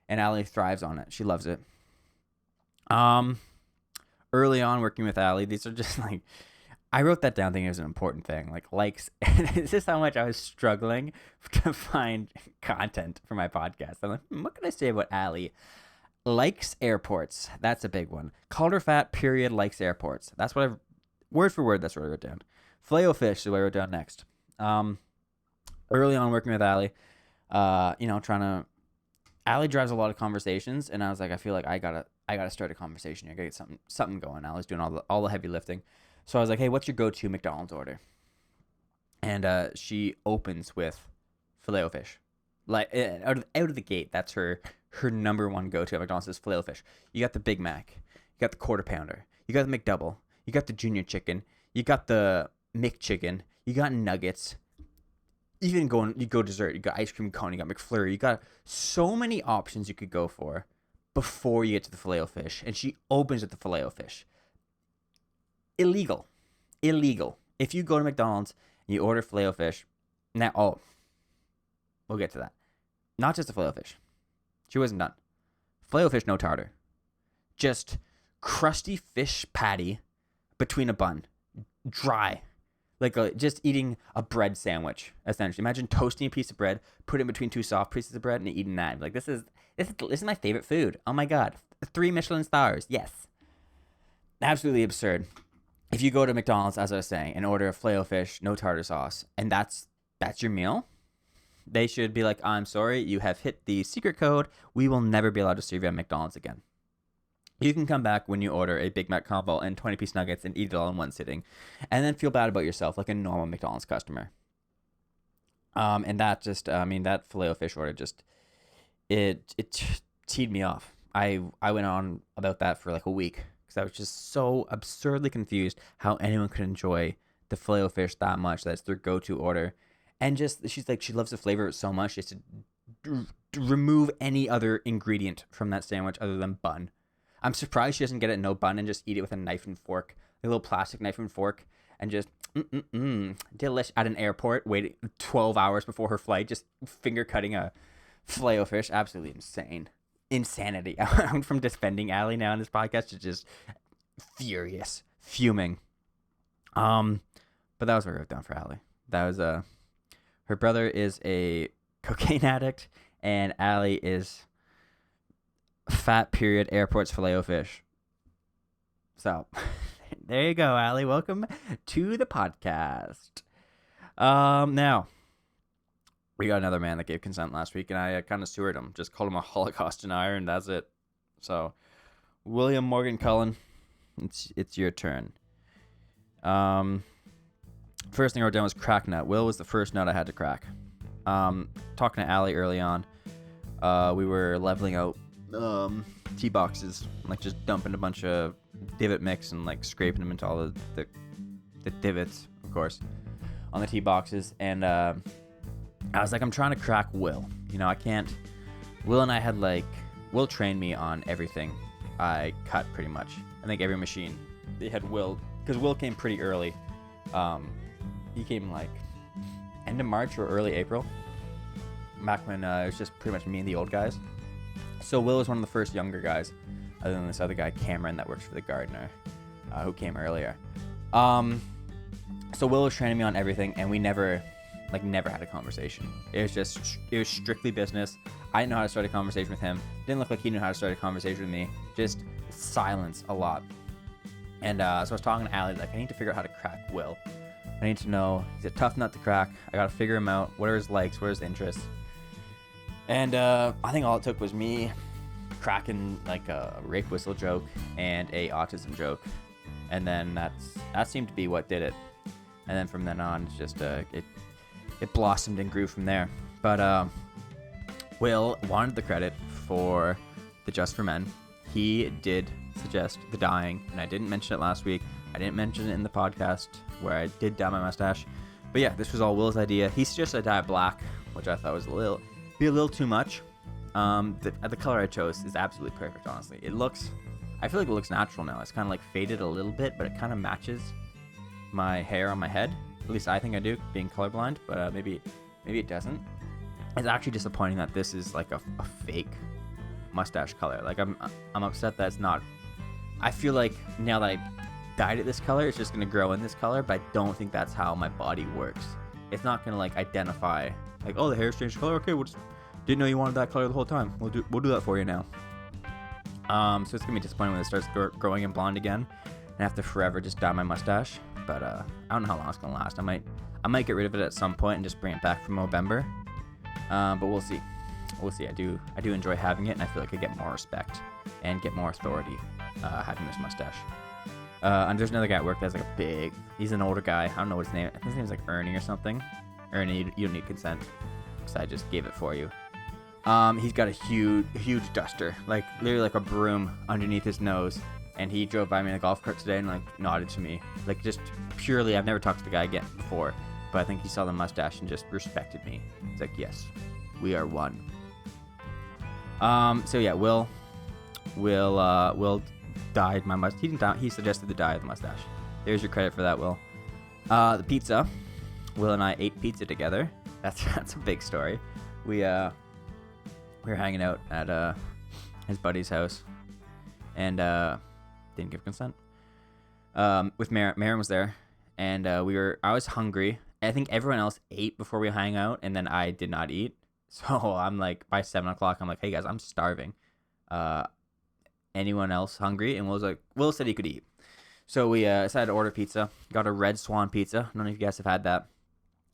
And Allie thrives on it. She loves it. Early on working with Allie, these are just like, I wrote that down thinking it was an important thing. Like likes, and it's just how much I was struggling to find content for my podcast. I'm like, what can I say about Allie? Likes airports. That's a big one. Called her fat, period, likes airports. That's what word for word, that's what I wrote down. Filet-O-Fish is what I wrote down next. Early on working with Allie, Allie drives a lot of conversations, and I was like, I feel like I gotta start a conversation here. I gotta get something going. Allie's doing all the heavy lifting. So I was like, hey, what's your go-to McDonald's order? And she opens with Filet-O-Fish. Like out of the gate, that's her number one go-to at McDonald's is Filet-O-Fish. You got the Big Mac, you got the Quarter Pounder, you got the McDouble, you got the Junior Chicken, you got the McChicken, you got nuggets. You go dessert, you got ice cream cone, you got McFlurry, you got so many options you could go for before you get to the Filet-O-Fish. And she opens with the Filet-O-Fish. Illegal. If you go to McDonald's and you order Filet-O-Fish, now, we'll get to that. Not just a Filet-O-Fish. She wasn't done. Filet-O-Fish, no tartar. Just crusty fish patty between a bun. Dry. Like just eating a bread sandwich, essentially. Imagine toasting a piece of bread, put it in between two soft pieces of bread, and eating that. Like this is my favorite food. Oh my god, 3 Michelin stars. Yes, absolutely absurd. If you go to McDonald's, as I was saying, and order a Filet-O-Fish, no tartar sauce, and that's your meal, they should be like, I'm sorry, you have hit the secret code. We will never be allowed to serve you at McDonald's again. You can come back when you order a Big Mac combo and 20-piece nuggets and eat it all in one sitting, and then feel bad about yourself like a normal McDonald's customer. And that just, that Filet-O-Fish order just, it teed me off. I went on about that for like a week because I was just so absurdly confused how anyone could enjoy the Filet-O-Fish that much. That's their go-to order. And just, she's like, she loves the flavor of it so much, she has to remove any other ingredient from that sandwich other than bun. I'm surprised she doesn't get it no bun and just eat it with a knife and fork, a little plastic knife and fork, and just delish at an airport, waiting 12 hours before her flight, just finger cutting a Filet-O-Fish. Absolutely insane. Insanity. I went from defending Allie now in this podcast to just furious, fuming. But that was what I wrote down for Allie. That was her brother is a cocaine addict, and Allie is fat period airports Filet-O-Fish. So, there you go, Allie. Welcome to the podcast. Now, we got another man that gave consent last week, and I kind of sewered him. Just called him a Holocaust denier, and that's it. So, William Morgan Cullen, it's your turn. First thing I wrote down was crack nut. Will was the first nut I had to crack. Talking to Allie early on, we were leveling out tee boxes, like just dumping a bunch of divot mix and like scraping them into all the divots, of course, on the tee boxes. And I was like, I'm trying to crack Will. You know, I can't. Will and I had Will trained me on everything I cut pretty much. I think every machine they had Will, because Will came pretty early. He came like end of March or early April. Back when it was just pretty much me and the old guys. So Will was one of the first younger guys, other than this other guy, Cameron, that works for the gardener, who came earlier. So Will was training me on everything, and we never had a conversation. It was strictly business. I didn't know how to start a conversation with him. Didn't look like he knew how to start a conversation with me. Just silence a lot. And so I was talking to Allie, like, I need to figure out how to crack Will. I need to know, he's a tough nut to crack. I gotta figure him out. What are his likes? What are his interests? And I think all it took was me cracking like a rape whistle joke and a autism joke. And then that seemed to be what did it. And then from then on, it's just it blossomed and grew from there. But Will wanted the credit for the Just for Men. He did suggest the dyeing, and I didn't mention it last week. I didn't mention it in the podcast where I did dye my mustache. But yeah, this was all Will's idea. He suggested I dye it black, which I thought was a little too much. The color I chose is absolutely perfect, honestly. I feel like it looks natural now. It's kind of like faded a little bit, but it kind of matches my hair on my head. At least I think I do, being colorblind, but maybe it doesn't. It's actually disappointing that this is like a fake mustache color. Like I'm upset that it's not. I feel like now that I dyed it this color, it's just gonna grow in this color, but I don't think that's how my body works. It's not gonna like identify like, oh, the hair's changed color. Okay, didn't know you wanted that color the whole time. We'll do that for you now. So it's gonna be disappointing when it starts growing in blonde again, and I have to forever just dye my mustache. But I don't know how long it's gonna last. I might get rid of it at some point and just bring it back for Movember. But we'll see. I do enjoy having it, and I feel like I get more respect and get more authority having this mustache. And there's another guy at work that's like he's an older guy. I don't know what his name. I think his name's like Ernie or something. Ernie, you don't need consent, because I just gave it for you. He's got a huge duster, like literally like a broom underneath his nose. And he drove by me in a golf cart today and like nodded to me, like just purely. I've never talked to the guy again before, but I think he saw the mustache and just respected me. He's like, yes, we are one. So yeah, Will dyed my mustache. He didn't dye, he suggested the dye of the mustache. There's your credit for that, Will. The pizza. Will and I ate pizza together. That's a big story. We were hanging out at his buddy's house, and didn't give consent. With Maren was there, and I was hungry. I think everyone else ate before we hang out, and then I did not eat. So I'm like, by 7 o'clock, I'm like, hey guys, I'm starving. Anyone else hungry? And Will said he could eat. So we decided to order pizza. Got a Red Swan pizza. I don't know if you guys have had that.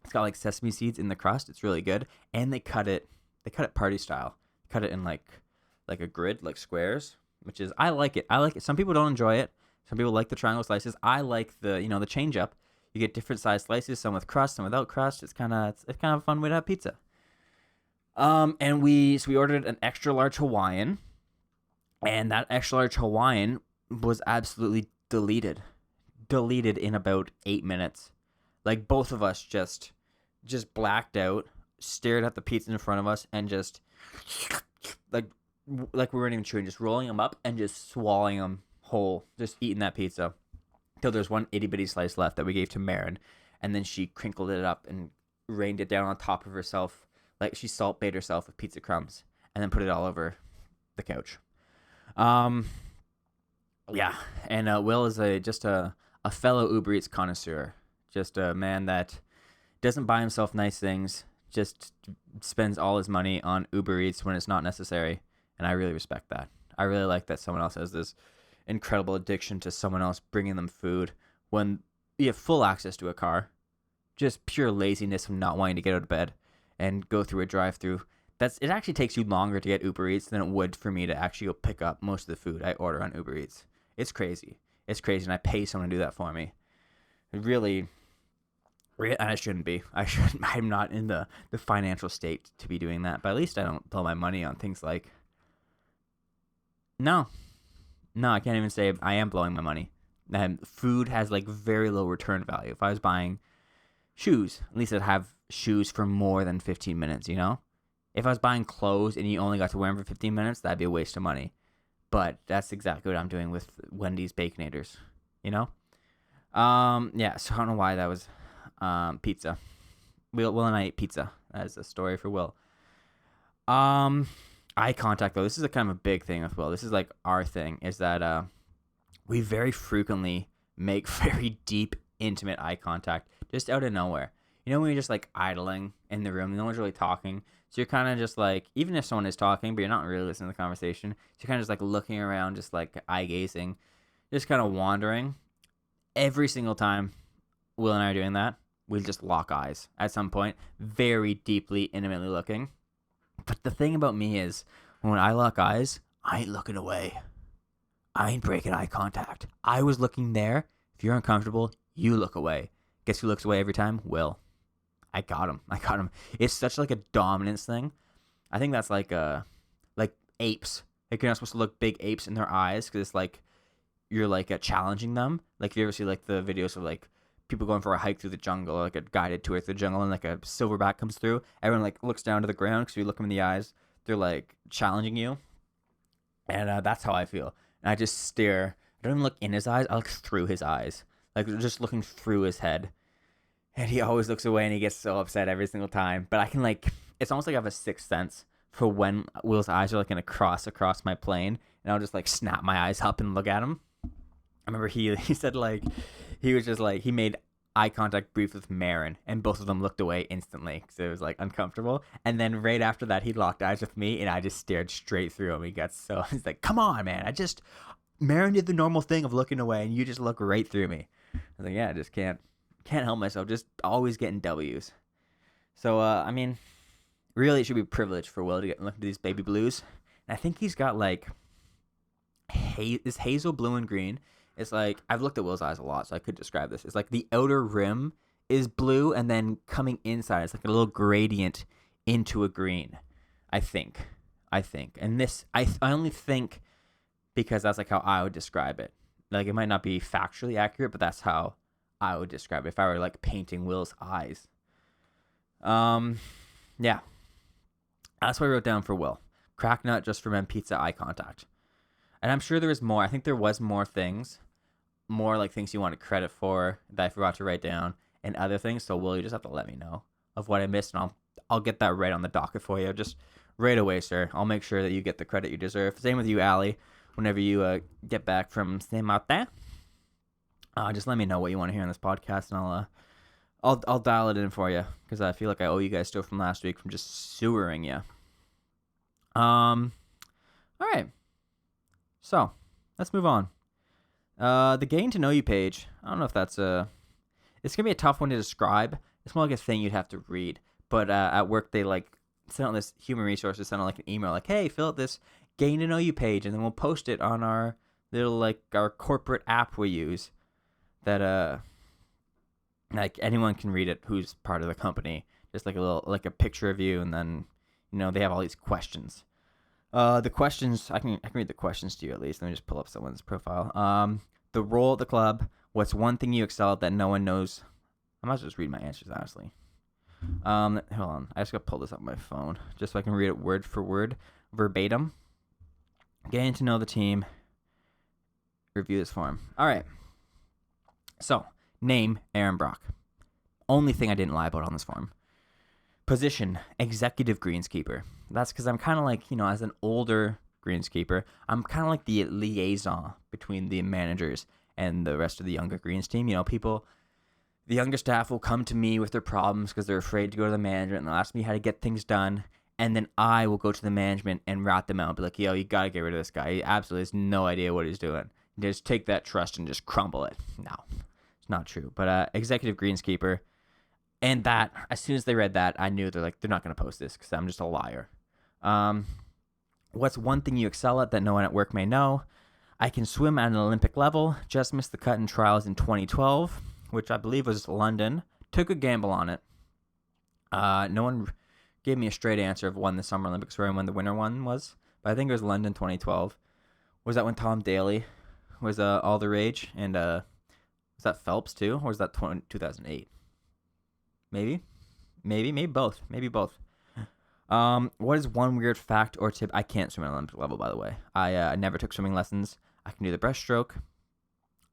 It's got like sesame seeds in the crust. It's really good. And they cut it party style. Cut it in like a grid, like squares, which is, I like it. Some people don't enjoy it. Some people like the triangle slices. I like the change up. You get different size slices, some with crust, some without crust. It's kind of a fun way to have pizza. And we ordered an extra large Hawaiian, and that extra large Hawaiian was absolutely deleted in about 8 minutes. Like both of us just blacked out, stared at the pizza in front of us, and just like we weren't even chewing, just rolling them up and just swallowing them whole, just eating that pizza till there's one itty bitty slice left that we gave to Maren, and then she crinkled it up and rained it down on top of herself, like she salt baked herself with pizza crumbs, and then put it all over the couch. Yeah, and Will is just a fellow Uber Eats connoisseur, just a man that doesn't buy himself nice things, just spends all his money on Uber Eats when it's not necessary, and I really respect that. I really like that someone else has this incredible addiction to someone else bringing them food when you have full access to a car. Just pure laziness of not wanting to get out of bed and go through a drive-through. It actually takes you longer to get Uber Eats than it would for me to actually go pick up most of the food I order on Uber Eats. It's crazy. It's crazy, and I pay someone to do that for me. It really, and I shouldn't be. I'm not in the financial state to be doing that, but at least I don't blow my money on things like... No, I can't even say I am blowing my money. Food has like very low return value. If I was buying shoes, at least I'd have shoes for more than 15 minutes, you know? If I was buying clothes and you only got to wear them for 15 minutes, that'd be a waste of money. But that's exactly what I'm doing with Wendy's Baconators, you know? Yeah, so I don't know why that was pizza. Will and I ate pizza. That is a story for Will. Eye contact, though. This is a kind of a big thing with Will. This is like our thing, is that we very frequently make very deep, intimate eye contact just out of nowhere. You know when you're just like idling in the room, no one's really talking, so you're kind of just like, even if someone is talking, but you're not really listening to the conversation, so you're kind of just like looking around, just like eye gazing, just kind of wandering. Every single time Will and I are doing that, we'll just lock eyes at some point, very deeply, intimately looking. But the thing about me is, when I lock eyes, I ain't looking away. I ain't breaking eye contact. I was looking there. If you're uncomfortable, you look away. Guess who looks away every time? Will. I got him. It's such like a dominance thing. I think that's like apes. Like you're not supposed to look big apes in their eyes because it's like you're like challenging them. Like if you ever see like the videos of like people going for a hike through the jungle, or like a guided tour through the jungle, and like a silverback comes through, everyone like looks down to the ground because you look them in the eyes. They're like challenging you, and that's how I feel. And I just stare. I don't even look in his eyes. I look through his eyes, like just looking through his head. And he always looks away, and he gets so upset every single time. But I can like, it's almost like I have a sixth sense for when Will's eyes are like gonna cross across my plane, and I'll just like snap my eyes up and look at him. I remember he said like, he was just like, he made eye contact brief with Marin, and both of them looked away instantly because it was like uncomfortable. And then right after that, he locked eyes with me, and I just stared straight through him. He got so, he's like, come on, man. Marin did the normal thing of looking away, and you just look right through me. I was like, yeah, I just can't help myself. Just always getting W's. So, I mean, really, it should be a privilege for Will to get look at these baby blues. And I think he's got like, this hazel, blue, and green. It's like, I've looked at Will's eyes a lot, so I could describe this. It's like the outer rim is blue, and then coming inside, it's like a little gradient into a green. I think. And this, I only think because that's like how I would describe it. Like, it might not be factually accurate, but that's how I would describe it if I were like painting Will's eyes. Yeah. That's what I wrote down for Will. Crack nut just for men pizza eye contact. And I'm sure there was more. I think there was more things. More like things you wanted credit for that I forgot to write down, and other things. So Will, you just have to let me know of what I missed, and I'll get that right on the docket for you. Just right away, sir. I'll make sure that you get the credit you deserve. Same with you, Allie. Whenever you get back from Saint Martin, just let me know what you want to hear on this podcast, and I'll dial it in for you, because I feel like I owe you guys stuff from last week from just sewering you. All right. So let's move on. The getting to know you page. I don't know if that's it's gonna be a tough one to describe. It's more like a thing you'd have to read. But at work they like sent out this human resources, sent out like an email like, hey, fill out this getting to know you page, and then we'll post it on our little like our corporate app we use. That like anyone can read it who's part of the company. Just like a little like a picture of you, and then they have all these questions. The questions, I can read the questions to you at least. Let me just pull up someone's profile. The role at the club. What's one thing you excel at that no one knows? I might as well just read my answers, honestly. Hold on. I just got to pull this up on my phone just so I can read it word for word, verbatim. Getting to know the team. Review this form. All right. So, name, Aaron Brock. Only thing I didn't lie about on this form. Position, executive greenskeeper. That's because I'm kind of like, as an older greenskeeper, I'm kind of like the liaison between the managers and the rest of the younger greens team. People, the younger staff will come to me with their problems because they're afraid to go to the management, and they'll ask me how to get things done. And then I will go to the management and rat them out. Be like, yo, you got to get rid of this guy. He absolutely has no idea what he's doing. Just take that trust and just crumble it. No, it's not true. But executive greenskeeper. And that, as soon as they read that, I knew they're not going to post this because I'm just a liar. What's one thing you excel at that no one at work may know? I can swim at an Olympic level. Just missed the cut in trials in 2012, which I believe was London. Took a gamble on it. No one gave me a straight answer of when the Summer Olympics were and when the winter one was. But I think it was London 2012. Was that when Tom Daly was all the rage? And was that Phelps too? Or was that 2008? Maybe both. What is one weird fact or tip? I can't swim at an Olympic level, by the way. I never took swimming lessons. I can do the breaststroke.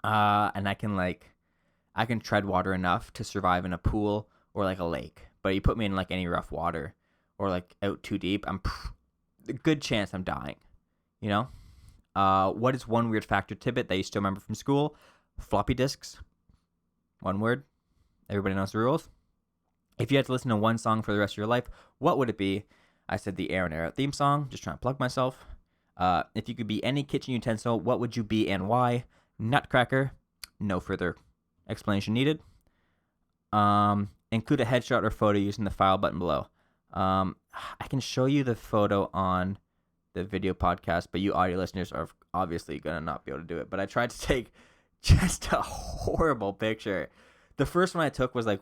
And I can tread water enough to survive in a pool or like a lake. But you put me in like any rough water or like out too deep, a good chance I'm dying. You know? What is one weird fact or tidbit that you still remember from school? Floppy disks. One word. Everybody knows the rules. If you had to listen to one song for the rest of your life, what would it be? I said the Air and Air theme song. Just trying to plug myself. If you could be any kitchen utensil, what would you be and why? Nutcracker. No further explanation needed. Include a headshot or photo using the file button below. I can show you the photo on the video podcast, but you audio listeners are obviously going to not be able to do it. But I tried to take just a horrible picture. The first one I took was like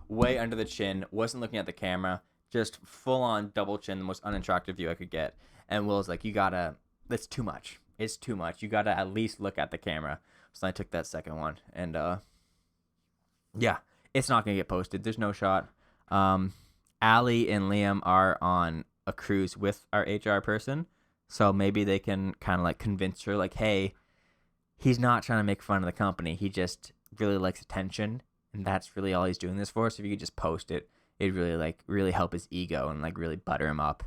way under the chin, wasn't looking at the camera, just full on double chin, the most unattractive view I could get. And Will's like, that's too much. It's too much. You gotta at least look at the camera. So I took that second one. And yeah, it's not gonna get posted. There's no shot. Allie and Liam are on a cruise with our HR person. So maybe they can kind of like convince her like, hey, he's not trying to make fun of the company. He just really likes attention. And that's really all he's doing this for. So if you could just post it, it'd really help his ego and like really butter him up.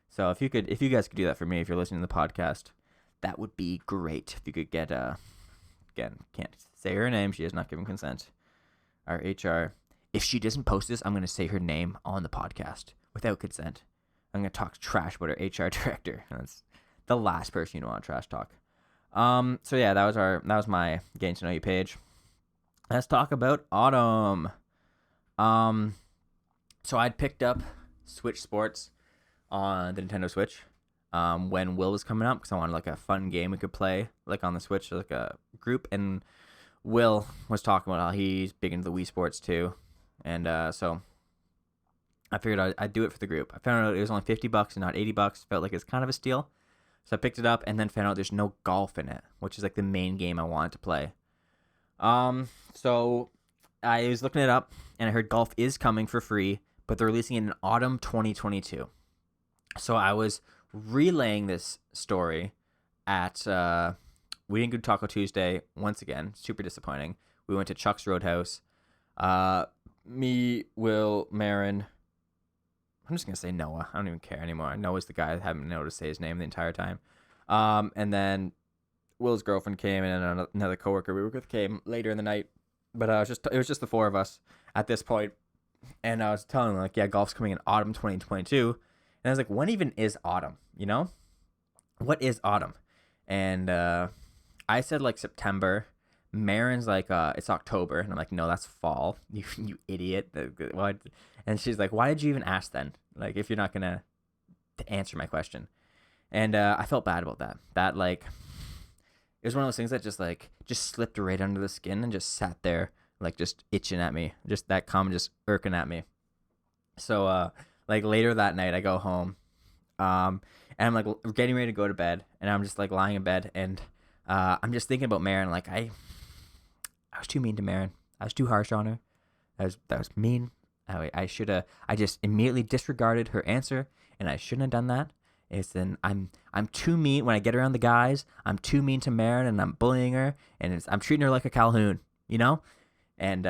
So if you guys could do that for me, if you're listening to the podcast, that would be great. If you could get again, can't say her name. She has not given consent. Our HR. If she doesn't post this, I'm going to say her name on the podcast without consent. I'm going to talk trash about her HR director. That's the last person you want to trash talk. So yeah, that was my getting to know you page. Let's talk about autumn. So I'd picked up Switch Sports on the Nintendo Switch when Will was coming up because I wanted like a fun game we could play like on the Switch, like a group. And Will was talking about how he's big into the Wii Sports too, and so I figured I'd do it for the group. I found out it was only $50 and not $80. Felt like it's kind of a steal, so I picked it up and then found out there's no golf in it, which is like the main game I wanted to play. So I was looking it up and I heard golf is coming for free, but they're releasing it in autumn 2022. So I was relaying this story at, we didn't go to Taco Tuesday once again, super disappointing. We went to Chuck's Roadhouse. Me, Will, Marin, I'm just going to say Noah. I don't even care anymore. Noah's the guy I haven't been able to say his name the entire time. And then Will's girlfriend came and another coworker we were with came later in the night, but it was just the four of us at this point. And I was telling them like, yeah, golf's coming in autumn 2022. And I was like, when even is autumn? You know, what is autumn? And I said like September. Marin's like, it's October, and I'm like, no, that's fall. You idiot. What? And she's like, why did you even ask then? Like, if you're not gonna answer my question. And I felt bad about that. That like. It was one of those things that just slipped right under the skin and just sat there, like just itching at me, just that comment just irking at me. So, like later that night, I go home, and I'm like getting ready to go to bed, and I'm just like lying in bed, and I'm just thinking about Marin. Like I was too mean to Marin. I was too harsh on her. That was mean. I just immediately disregarded her answer, and I shouldn't have done that. I'm too mean when I get around the guys. I'm too mean to Marin, and I'm bullying her, and I'm treating her like a Calhoun, you know. And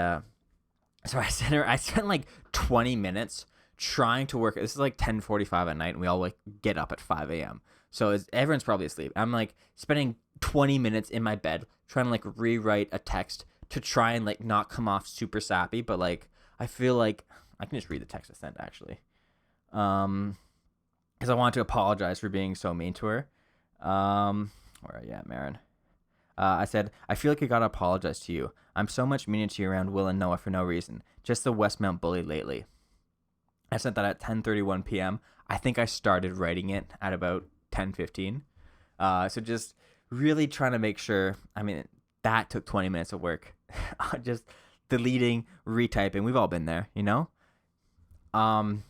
so I spent like 20 minutes trying to work. This is like 10:45 at night, and we all like get up at 5 a.m. So everyone's probably asleep. I'm like spending 20 minutes in my bed trying to like rewrite a text to try and like not come off super sappy, but like I feel like I can just read the text I sent actually. Because I want to apologize for being so mean to her. Where are you at, Marin? I said, I feel like I gotta apologize to you. I'm so much meaner to you around Will and Noah for no reason. Just the Westmount bully lately. I sent that at 10:31 p.m. I think I started writing it at about 10:15. So just really trying to make sure. I mean, that took 20 minutes of work. Just deleting, retyping. We've all been there, you know? No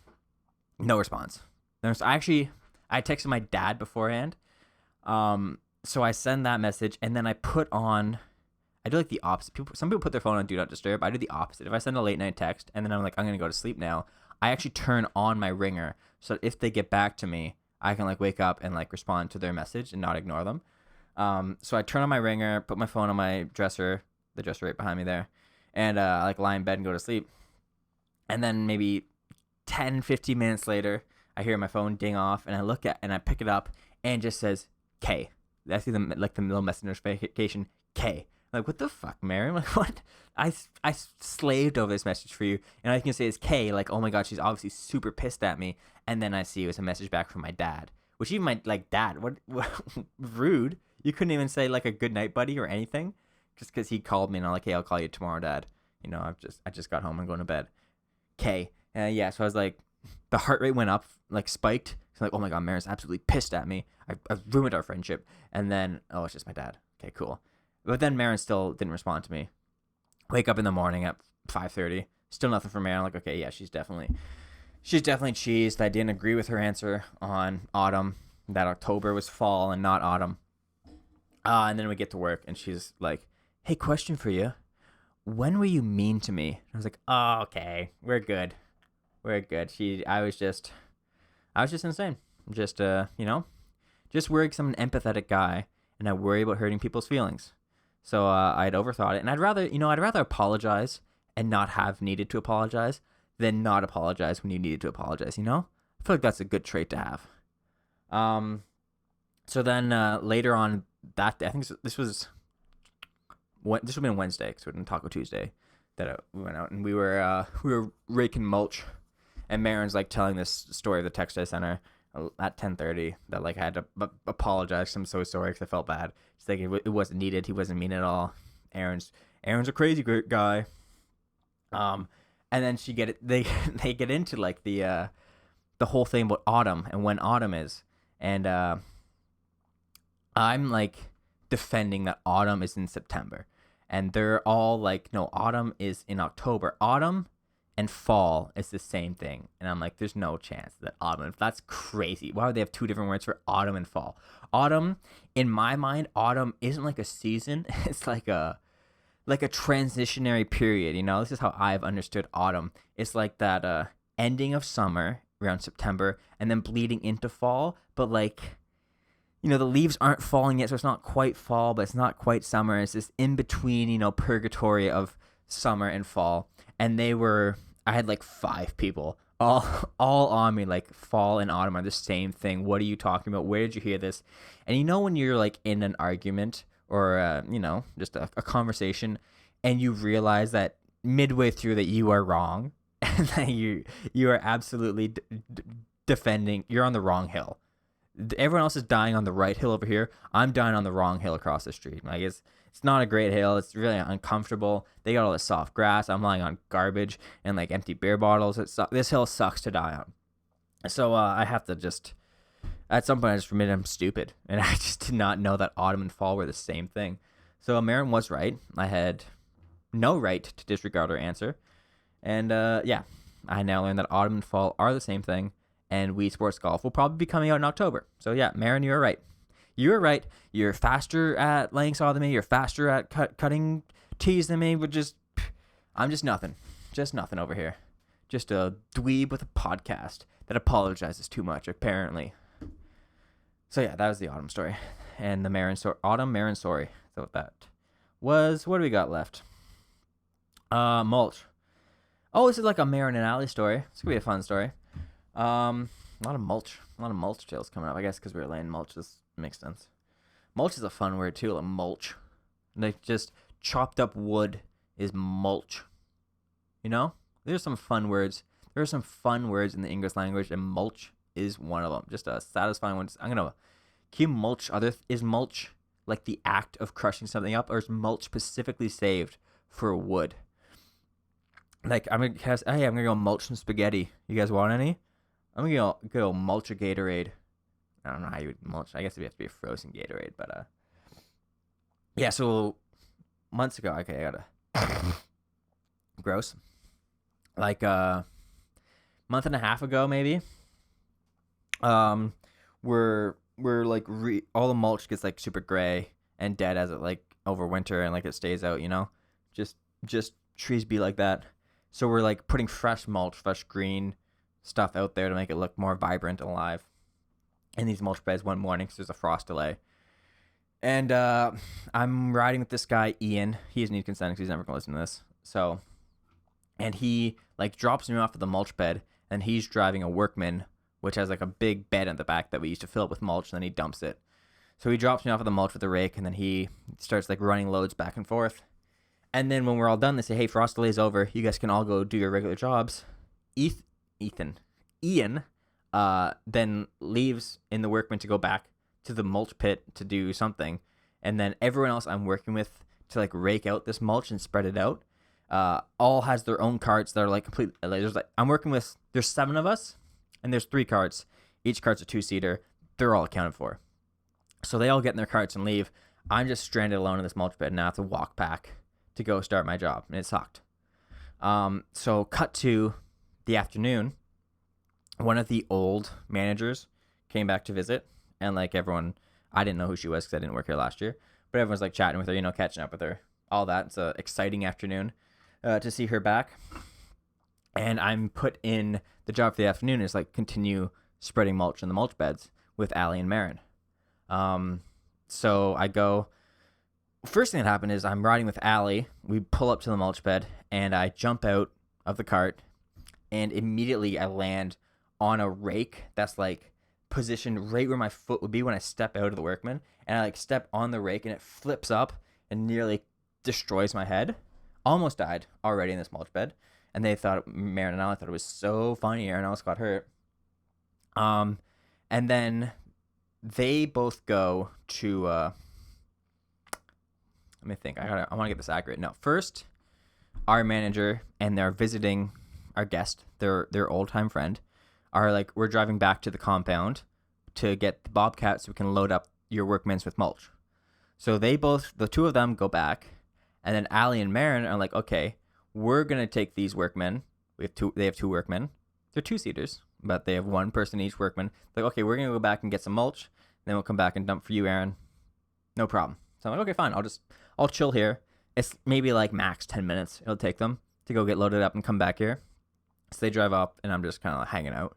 response. I texted my dad beforehand. So I send that message, and then I do like the opposite. Some people put their phone on Do Not Disturb. I do the opposite. If I send a late night text, and then I'm like, I'm going to go to sleep now, I actually turn on my ringer, so that if they get back to me, I can like wake up and like respond to their message and not ignore them. So I turn on my ringer, put my phone on my dresser, the dresser right behind me there, and I like lie in bed and go to sleep. And then maybe 10, 15 minutes later, I hear my phone ding off, and I pick it up, and it just says K. I see the little message notification K. I'm like, what the fuck, Mary? I'm like, what? I slaved over this message for you, and all I can say is K. Like, oh my god, she's obviously super pissed at me. And then I see it was a message back from my dad, which even my like dad, what rude. You couldn't even say like a good night, buddy, or anything, just because he called me and I'm like, hey, I'll call you tomorrow, Dad. You know, I just got home and going to bed. K. Yeah, so I was like, the heart rate went up, like spiked. So like, oh my god, Mary's absolutely pissed at me. I've ruined our friendship. And then, oh, it's just my dad. Okay, cool. But then Marin still didn't respond to me. Wake up in the morning at 5:30. Still nothing from Marin. I'm like, okay, yeah, she's definitely cheesed. I didn't agree with her answer on autumn. That October was fall and not autumn. And then we get to work, and she's like, hey, question for you. When were you mean to me? I was like, oh, okay, we're good. I was just insane. Just just worried 'cause I'm an empathetic guy, and I worry about hurting people's feelings. So I'd overthought it, and I'd rather apologize and not have needed to apologize than not apologize when you needed to apologize. You know, I feel like that's a good trait to have. So then later on that day, I think this would have been Wednesday, because we didn't Taco Tuesday. That we went out and we were raking mulch, and Marin's like telling this story of the text I sent her at 10:30 that like I had to apologize. I'm so sorry because I felt bad. She's like, it wasn't needed. He wasn't mean at all. Aaron's a crazy guy. And then they get into like the whole thing about autumn and when autumn is, and I'm like defending that autumn is in September, and they're all like, no, autumn is in October. Autumn and fall is the same thing. And I'm like, there's no chance that autumn, that's crazy. Why would they have two different words for autumn and fall? Autumn, in my mind, autumn isn't like a season. It's like a transitionary period, you know? This is how I've understood autumn. It's like that ending of summer around September and then bleeding into fall, but like, you know, the leaves aren't falling yet, so it's not quite fall, but it's not quite summer. It's this in-between, you know, purgatory of summer and fall. And I had like 5 people all on me, like fall and autumn are the same thing. What are you talking about? Where did you hear this? And you know when you're like in an argument or, you know, just a conversation, and you realize that midway through that you are wrong, and that you are absolutely defending, you're on the wrong hill. Everyone else is dying on the right hill over here. I'm dying on the wrong hill across the street. Like it's not a great hill. It's really uncomfortable. They got all this soft grass. I'm lying on garbage and like empty beer bottles. This hill sucks to die on. So I have to just, at some point I just admit I'm stupid, and I just did not know that autumn and fall were the same thing. So Marin was right. I had no right to disregard her answer. And yeah, I now learned that autumn and fall are the same thing. And Wii Sports Golf will probably be coming out in October. So yeah, Marin, you were right. You were right. You're faster at laying saw than me. You're faster at cutting tees than me. I'm just nothing. Just nothing over here. Just a dweeb with a podcast that apologizes too much, apparently. So yeah, that was the autumn story. And the Marin story. Autumn, Marin story. So what that was. What do we got left? Mulch. Oh, this is like a Marin and Allie story. It's going to be a fun story. A lot of mulch tales coming up, I guess, because we were laying mulch. This makes sense. Mulch is a fun word too, like mulch. Like just chopped up wood is mulch. You know, there's some fun words. There are some fun words in the English language, and mulch is one of them. Just a satisfying one. I'm gonna. Can you mulch is mulch like the act of crushing something up, or is mulch specifically saved for wood? Like I'm gonna go mulch some spaghetti. You guys want any? I'm gonna go mulch a Gatorade. I don't know how you would mulch. I guess it'd have to be a frozen Gatorade, but yeah. So months ago, okay, I gotta gross. Like month and a half ago, maybe. We're like all the mulch gets like super gray and dead as it like over winter and like it stays out, you know, just trees be like that. So we're like putting fresh mulch, fresh green stuff out there to make it look more vibrant and alive. In these mulch beds one morning because there's a frost delay. And I'm riding with this guy, Ian. He doesn't need consent because he's never going to listen to this. So, and he like drops me off at the mulch bed and he's driving a Workman, which has like a big bed at the back that we used to fill up with mulch, and then he dumps it. So he drops me off at the mulch with the rake, and then he starts like running loads back and forth. And then when we're all done, they say, hey, frost delay's over. You guys can all go do your regular jobs. Ian then leaves in the Workman to go back to the mulch pit to do something. And then everyone else I'm working with to like rake out this mulch and spread it out all has their own carts that are like complete. There's 7 of us. And there's 3 carts. Each cart's a 2-seater. They're all accounted for. So they all get in their carts and leave. I'm just stranded alone in this mulch bed and I have to walk back to go start my job. And it sucked. So cut to the afternoon. One of the old managers came back to visit. And like everyone, I didn't know who she was because I didn't work here last year. But everyone's like chatting with her, you know, catching up with her. All that. It's an exciting afternoon to see her back. And I'm put in the job for the afternoon is like continue spreading mulch in the mulch beds with Allie and Marin. So I go. First thing that happened is I'm riding with Allie. We pull up to the mulch bed and I jump out of the cart and immediately I land on a rake that's like positioned right where my foot would be when I step out of the Workman. And I like step on the rake and it flips up and nearly destroys my head. Almost died already in this mulch bed. And they thought, Marin and I thought it was so funny. Aaron almost got hurt. And then they both go to, let me think. I want to get this accurate. No, first, our manager and they're visiting our guest, their old-time friend, are like, we're driving back to the compound to get the Bobcat so we can load up your Workmans with mulch. So the 2 of them go back. And then Allie and Marin are like, okay, we're going to take these Workmen. They have 2 Workmen. They're 2-seaters, but they have 1 person each Workman. Like, okay, we're going to go back and get some mulch. Then we'll come back and dump for you, Aaron. No problem. So I'm like, okay, fine. I'll chill here. It's maybe like max 10 minutes it'll take them to go get loaded up and come back here. So they drive up and I'm just kind of hanging out.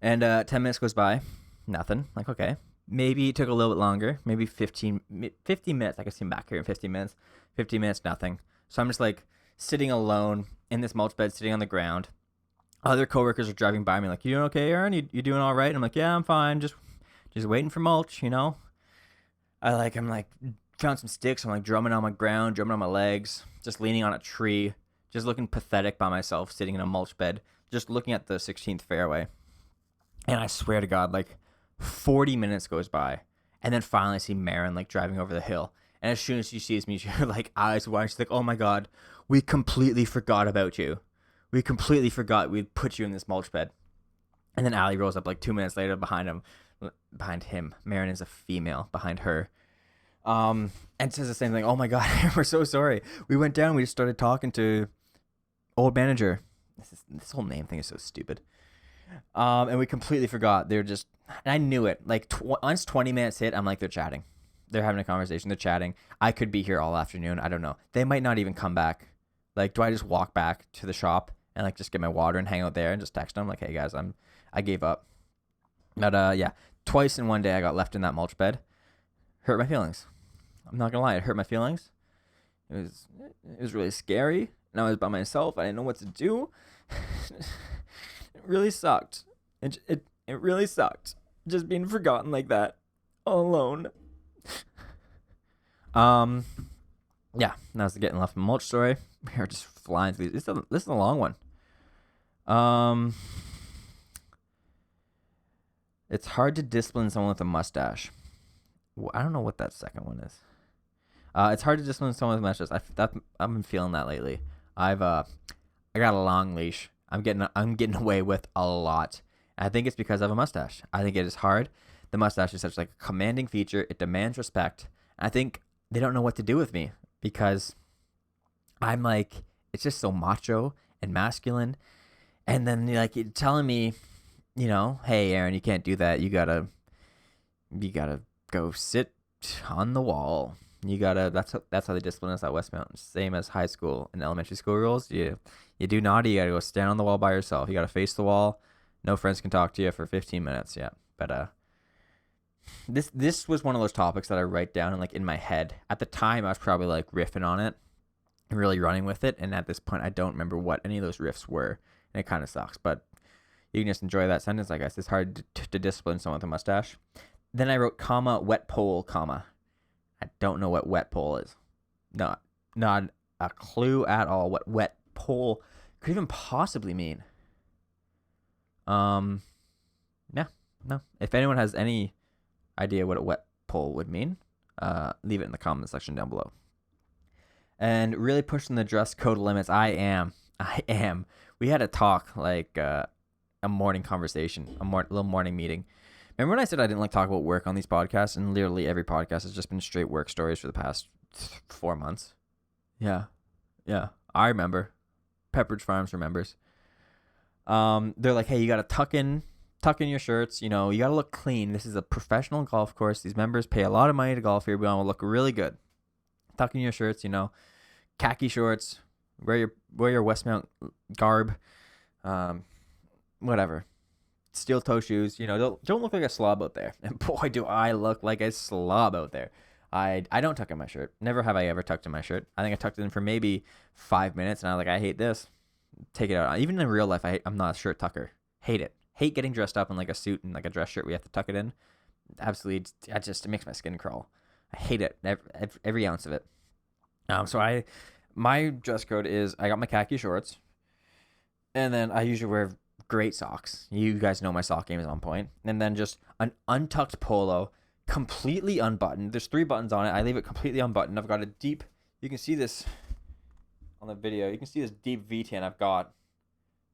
And 10 minutes goes by. Nothing. Like, okay. Maybe it took a little bit longer. Maybe 15 minutes. I can see him back here in 15 minutes. 15 minutes, nothing. So I'm just like sitting alone in this mulch bed, sitting on the ground. Other coworkers are driving by me like, you doing okay, Aaron? You doing all right? And I'm like, yeah, I'm fine. Just waiting for mulch, you know? I'm like, found some sticks. I'm like drumming on my ground, drumming on my legs, just leaning on a tree, just looking pathetic by myself, sitting in a mulch bed, just looking at the 16th fairway. And I swear to God, like 40 minutes goes by. And then finally I see Marin like driving over the hill. And as soon as she sees me, her like eyes wide. She's like, oh my God, we completely forgot about you. We completely forgot we'd put you in this mulch bed. And then Allie rolls up like 2 minutes later behind him. Marin is a female behind her. And says the same thing. Oh my God, we're so sorry. We went down. We just started talking to old manager. This whole name thing is so stupid. And we completely forgot. They're just, and I knew it. Like once 20 minutes hit, I'm like, they're chatting. They're having a conversation. They're chatting. I could be here all afternoon. I don't know. They might not even come back. Like, do I just walk back to the shop and like just get my water and hang out there and just text them like, hey guys, I gave up. But yeah, twice in one day I got left in that mulch bed. Hurt my feelings. I'm not gonna lie, it hurt my feelings. It was really scary, and I was by myself. I didn't know what to do. It really sucked. It really sucked. Just being forgotten like that, all alone. yeah, that was the getting left mulch story. We are just flying through these. This is a long one. It's hard to discipline someone with a mustache. I don't know what that second one is. It's hard to discipline someone with a mustache. I've been feeling that lately. I got a long leash. I'm getting away with a lot. I think it's because I have a mustache. I think it is hard. The mustache is such like a commanding feature. It demands respect. I think they don't know what to do with me because I'm like, it's just so macho and masculine. And then like you're telling me, you know, hey Aaron, you can't do that. You gotta go sit on the wall. That's how they discipline us at West Mountain. Same as high school and elementary school rules. You do naughty, you gotta go stand on the wall by yourself. You gotta face the wall. No friends can talk to you for 15 minutes. Yeah, but this was one of those topics that I write down and like in my head. At the time, I was probably like riffing on it and really running with it. And at this point, I don't remember what any of those riffs were, and it kind of sucks. But you can just enjoy that sentence, I guess. It's hard to discipline someone with a mustache. Then I wrote comma wet pole comma. I don't know what wet pole is. Not a clue at all what wet pole could even possibly mean. Yeah, no. If anyone has any idea what a wet pole would mean, leave it in the comment section down below. And really pushing the dress code limits. I am. We had a talk, like a morning conversation, little morning meeting. Remember when I said I didn't like talk about work on these podcasts, and literally every podcast has just been straight work stories for the past 4 months? Yeah, I remember. Pepperidge Farms remembers. They're like, hey, you gotta tuck in your shirts. You know, you gotta look clean. This is a professional golf course. These members pay a lot of money to golf here. We want to look really good. Tuck in your shirts. You know, khaki shorts. Wear your Westmount garb. Whatever. Steel toe shoes. You know, don't look like a slob out there. And boy, do I look like a slob out there. I don't tuck in my shirt. Never have I ever tucked in my shirt. I think I tucked it in for maybe 5 minutes, and I was like, I hate this. Take it out. Even in real life, I'm not a shirt tucker. Hate it. Hate getting dressed up in like a suit and like a dress shirt we have to tuck it in. Absolutely, it makes my skin crawl. I hate it. Every ounce of it. So my dress code is I got my khaki shorts, and then I usually wear great socks. You guys know my sock game is on point. And then just an untucked polo, completely unbuttoned. There's 3 buttons on it. I leave it completely unbuttoned. I've got a deep, you can see this on the video. You can see this deep V-tan I've got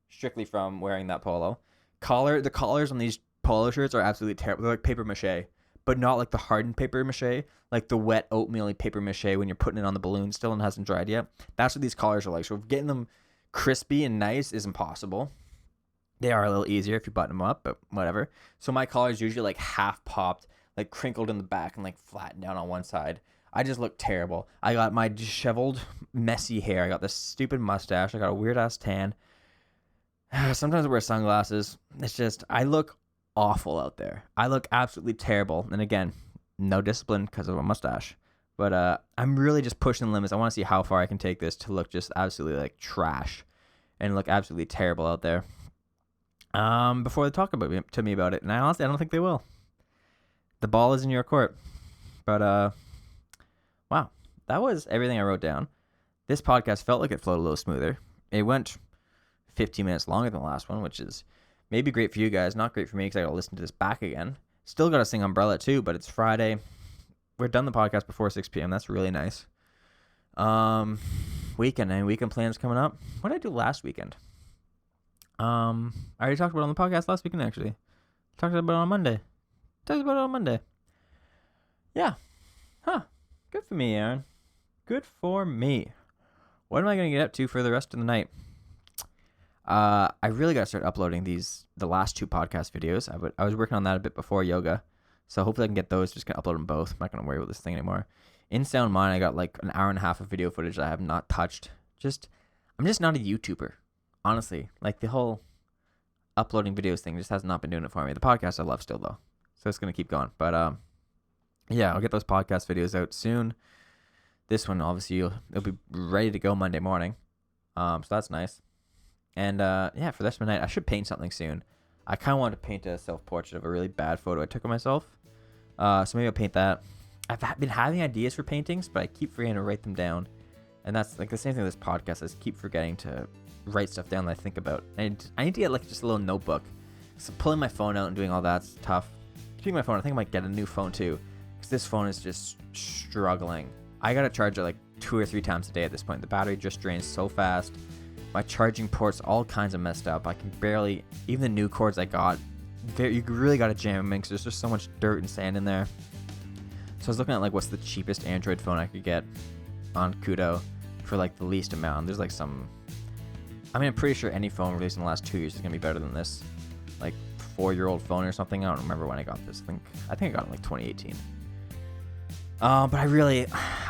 strictly from wearing that polo. The collars on these polo shirts are absolutely terrible. They're like paper mache, but not like the hardened paper mache, like the wet oatmeal paper mache when you're putting it on the balloon still and it hasn't dried yet. That's what these collars are like. So getting them crispy and nice is impossible. They are a little easier if you button them up, but whatever. So my collar is usually like half popped, like crinkled in the back and like flattened down on one side. I just look terrible. I got my disheveled, messy hair. I got this stupid mustache. I got a weird ass tan. Sometimes I wear sunglasses. It's just, I look awful out there. I look absolutely terrible. And again, no discipline because of a mustache. But I'm really just pushing the limits. I want to see how far I can take this to look just absolutely like trash and look absolutely terrible out there. Before they talk to me about it, and I don't think they will. The ball is in your court. But wow, that was everything I wrote down. This podcast felt like it flowed a little smoother. It went 15 minutes longer than the last one, which is maybe great for you guys, not great for me because I got to listen to this back again. Still got to sing Umbrella too, but it's Friday. We're done the podcast before 6 p.m. That's really nice. Weekend plans coming up. What did I do last weekend? I already talked about it on the podcast last weekend, actually. Talked about it on Monday. Yeah. Huh. Good for me, Aaron. Good for me. What am I going to get up to for the rest of the night? I really got to start uploading the last 2 podcast videos. I was working on that a bit before yoga. So hopefully I can get those. Just going to upload them both. I'm not going to worry about this thing anymore. In Sound Mind, I got like an hour and a half of video footage that I have not touched. I'm just not a YouTuber. Honestly, like the whole uploading videos thing just has not been doing it for me. The podcast I love still though, so it's gonna keep going. But yeah, I'll get those podcast videos out soon. This one obviously it'll be ready to go Monday morning, so that's nice. And yeah, for the rest of the night, I should paint something soon. I kind of want to paint a self-portrait of a really bad photo I took of myself. So maybe I'll paint that. been having ideas for paintings, but I keep forgetting to write them down. And that's like the same thing with this podcast. I just keep forgetting to write stuff down that I think about. And I need to get like just a little notebook. So pulling my phone out and doing all that's tough. Keeping my phone, I think I might get a new phone too, because this phone is just struggling. I gotta charge it like 2 or 3 times a day at this point. The battery just drains so fast. My charging port's all kinds of messed up. I can barely, even the new cords I got, you really gotta jam them in because there's just so much dirt and sand in there. So I was looking at like what's the cheapest Android phone I could get on Kudo for like the least amount. There's like some, I mean, I'm pretty sure any phone released in the last 2 years is gonna be better than this. Like 4-year-old phone or something. I don't remember when I got this. I think I got it in like 2018. But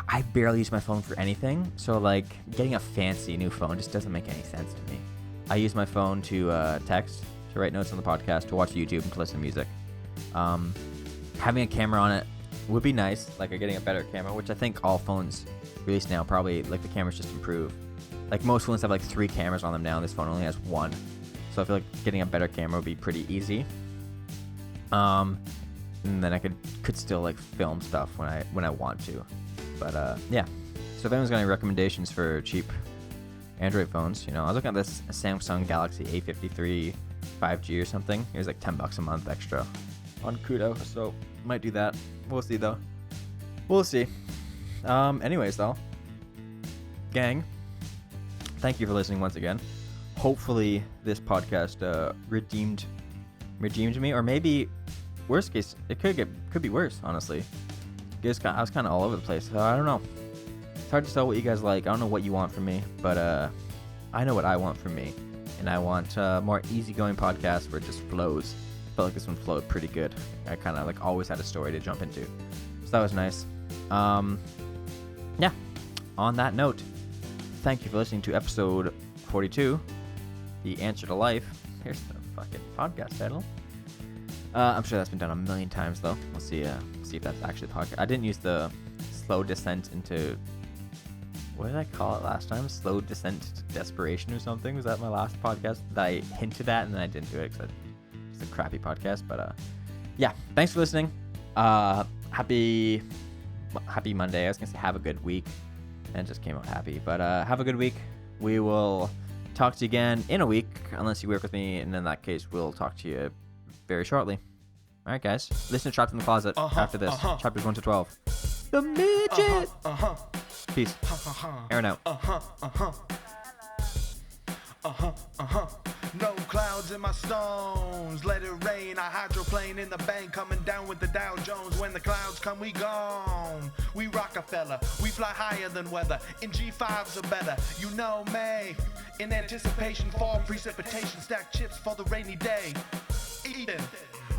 I barely use my phone for anything. So like getting a fancy new phone just doesn't make any sense to me. I use my phone to text, to write notes on the podcast, to watch YouTube, and to listen to music. Having a camera on it would be nice, like getting a better camera, which I think all phones released now probably, like the cameras just improve. Like most phones have like 3 cameras on them now, and this phone only has 1. So I feel like getting a better camera would be pretty easy. And then I could still like film stuff when I want to. But yeah. So if anyone's got any recommendations for cheap Android phones, I was looking at this Samsung Galaxy A53 5G or something. It was like $10 a month extra on Kudo, so might do that. We'll see though. We'll see. Anyways though, gang, thank you for listening once again. Hopefully this podcast redeemed me, or maybe worst case it could be worse. Honestly, I was kind of all over the place. So I don't know. It's hard to tell what you guys like. I don't know what you want from me, but I know what I want from me, and I want a more easygoing podcast where it just flows. Felt like this one flowed pretty good. I kind of like always had a story to jump into, so that was nice. Yeah. On that note, thank you for listening to episode 42, The Answer to Life. Here's the fucking podcast title. I'm sure that's been done a million times though. We'll see if that's actually the podcast. I didn't use the slow descent into, what did I call it last time? Slow descent to desperation or something? Was that my last podcast that I hinted at and then I didn't do it because it's a crappy podcast? But yeah, thanks for listening. Happy Monday. I was gonna say have a good week, and it just came out happy. But have a good week. We will talk to you again in a week, unless you work with me, and in that case, we'll talk to you very shortly. All right, guys. Listen to Trapped in the Closet after this. Chapters 1 to 12. The midget. Peace. Aaron out. No clouds in my stones, let it rain. I hydroplane in the bank, coming down with the Dow Jones. When the clouds come, we gone. We Rockefeller, we fly higher than weather. In G5s are better, you know me. In anticipation, fall precipitation, stack chips for the rainy day. Eden,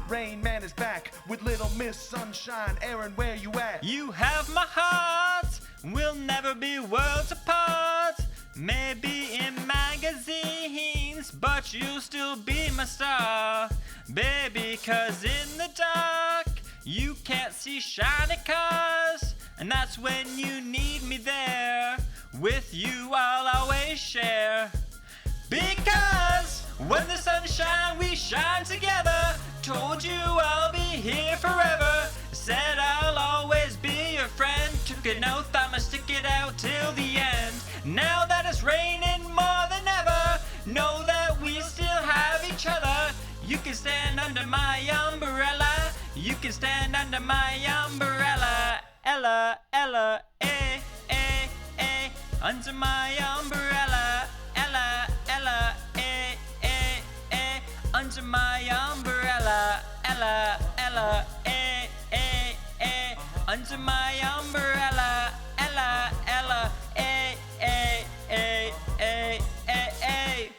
Rain Man is back with Little Miss Sunshine. Aaron, where you at? You have my heart, we'll never be worlds apart. Maybe in magazines, but you'll still be my star. Baby, 'cause in the dark, you can't see shiny cars. And that's when you need me there. With you I'll always share. Because when the sun shines, we shine together. Told you I'll be here forever. Said I'll always be your friend. Took an oath I'ma stick it out till the end. Now that it's raining more than ever, know that we still have each other. You can stand under my umbrella. You can stand under my umbrella. Ella, Ella, eh, eh, eh. Under my umbrella. Ella, Ella, eh, eh, eh. Under my umbrella. Ella, Ella, eh, eh, eh. Under my umbrella. Ella, Ella, eh, eh, eh, eh, eh, eh.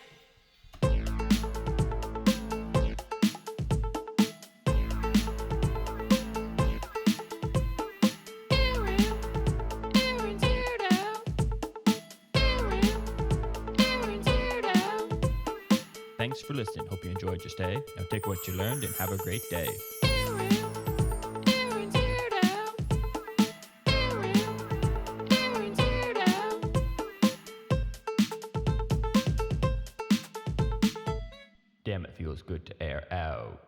Thanks for listening. Hope you enjoyed your stay. Now take what you learned and have a great day. Damn, it feels good to air out.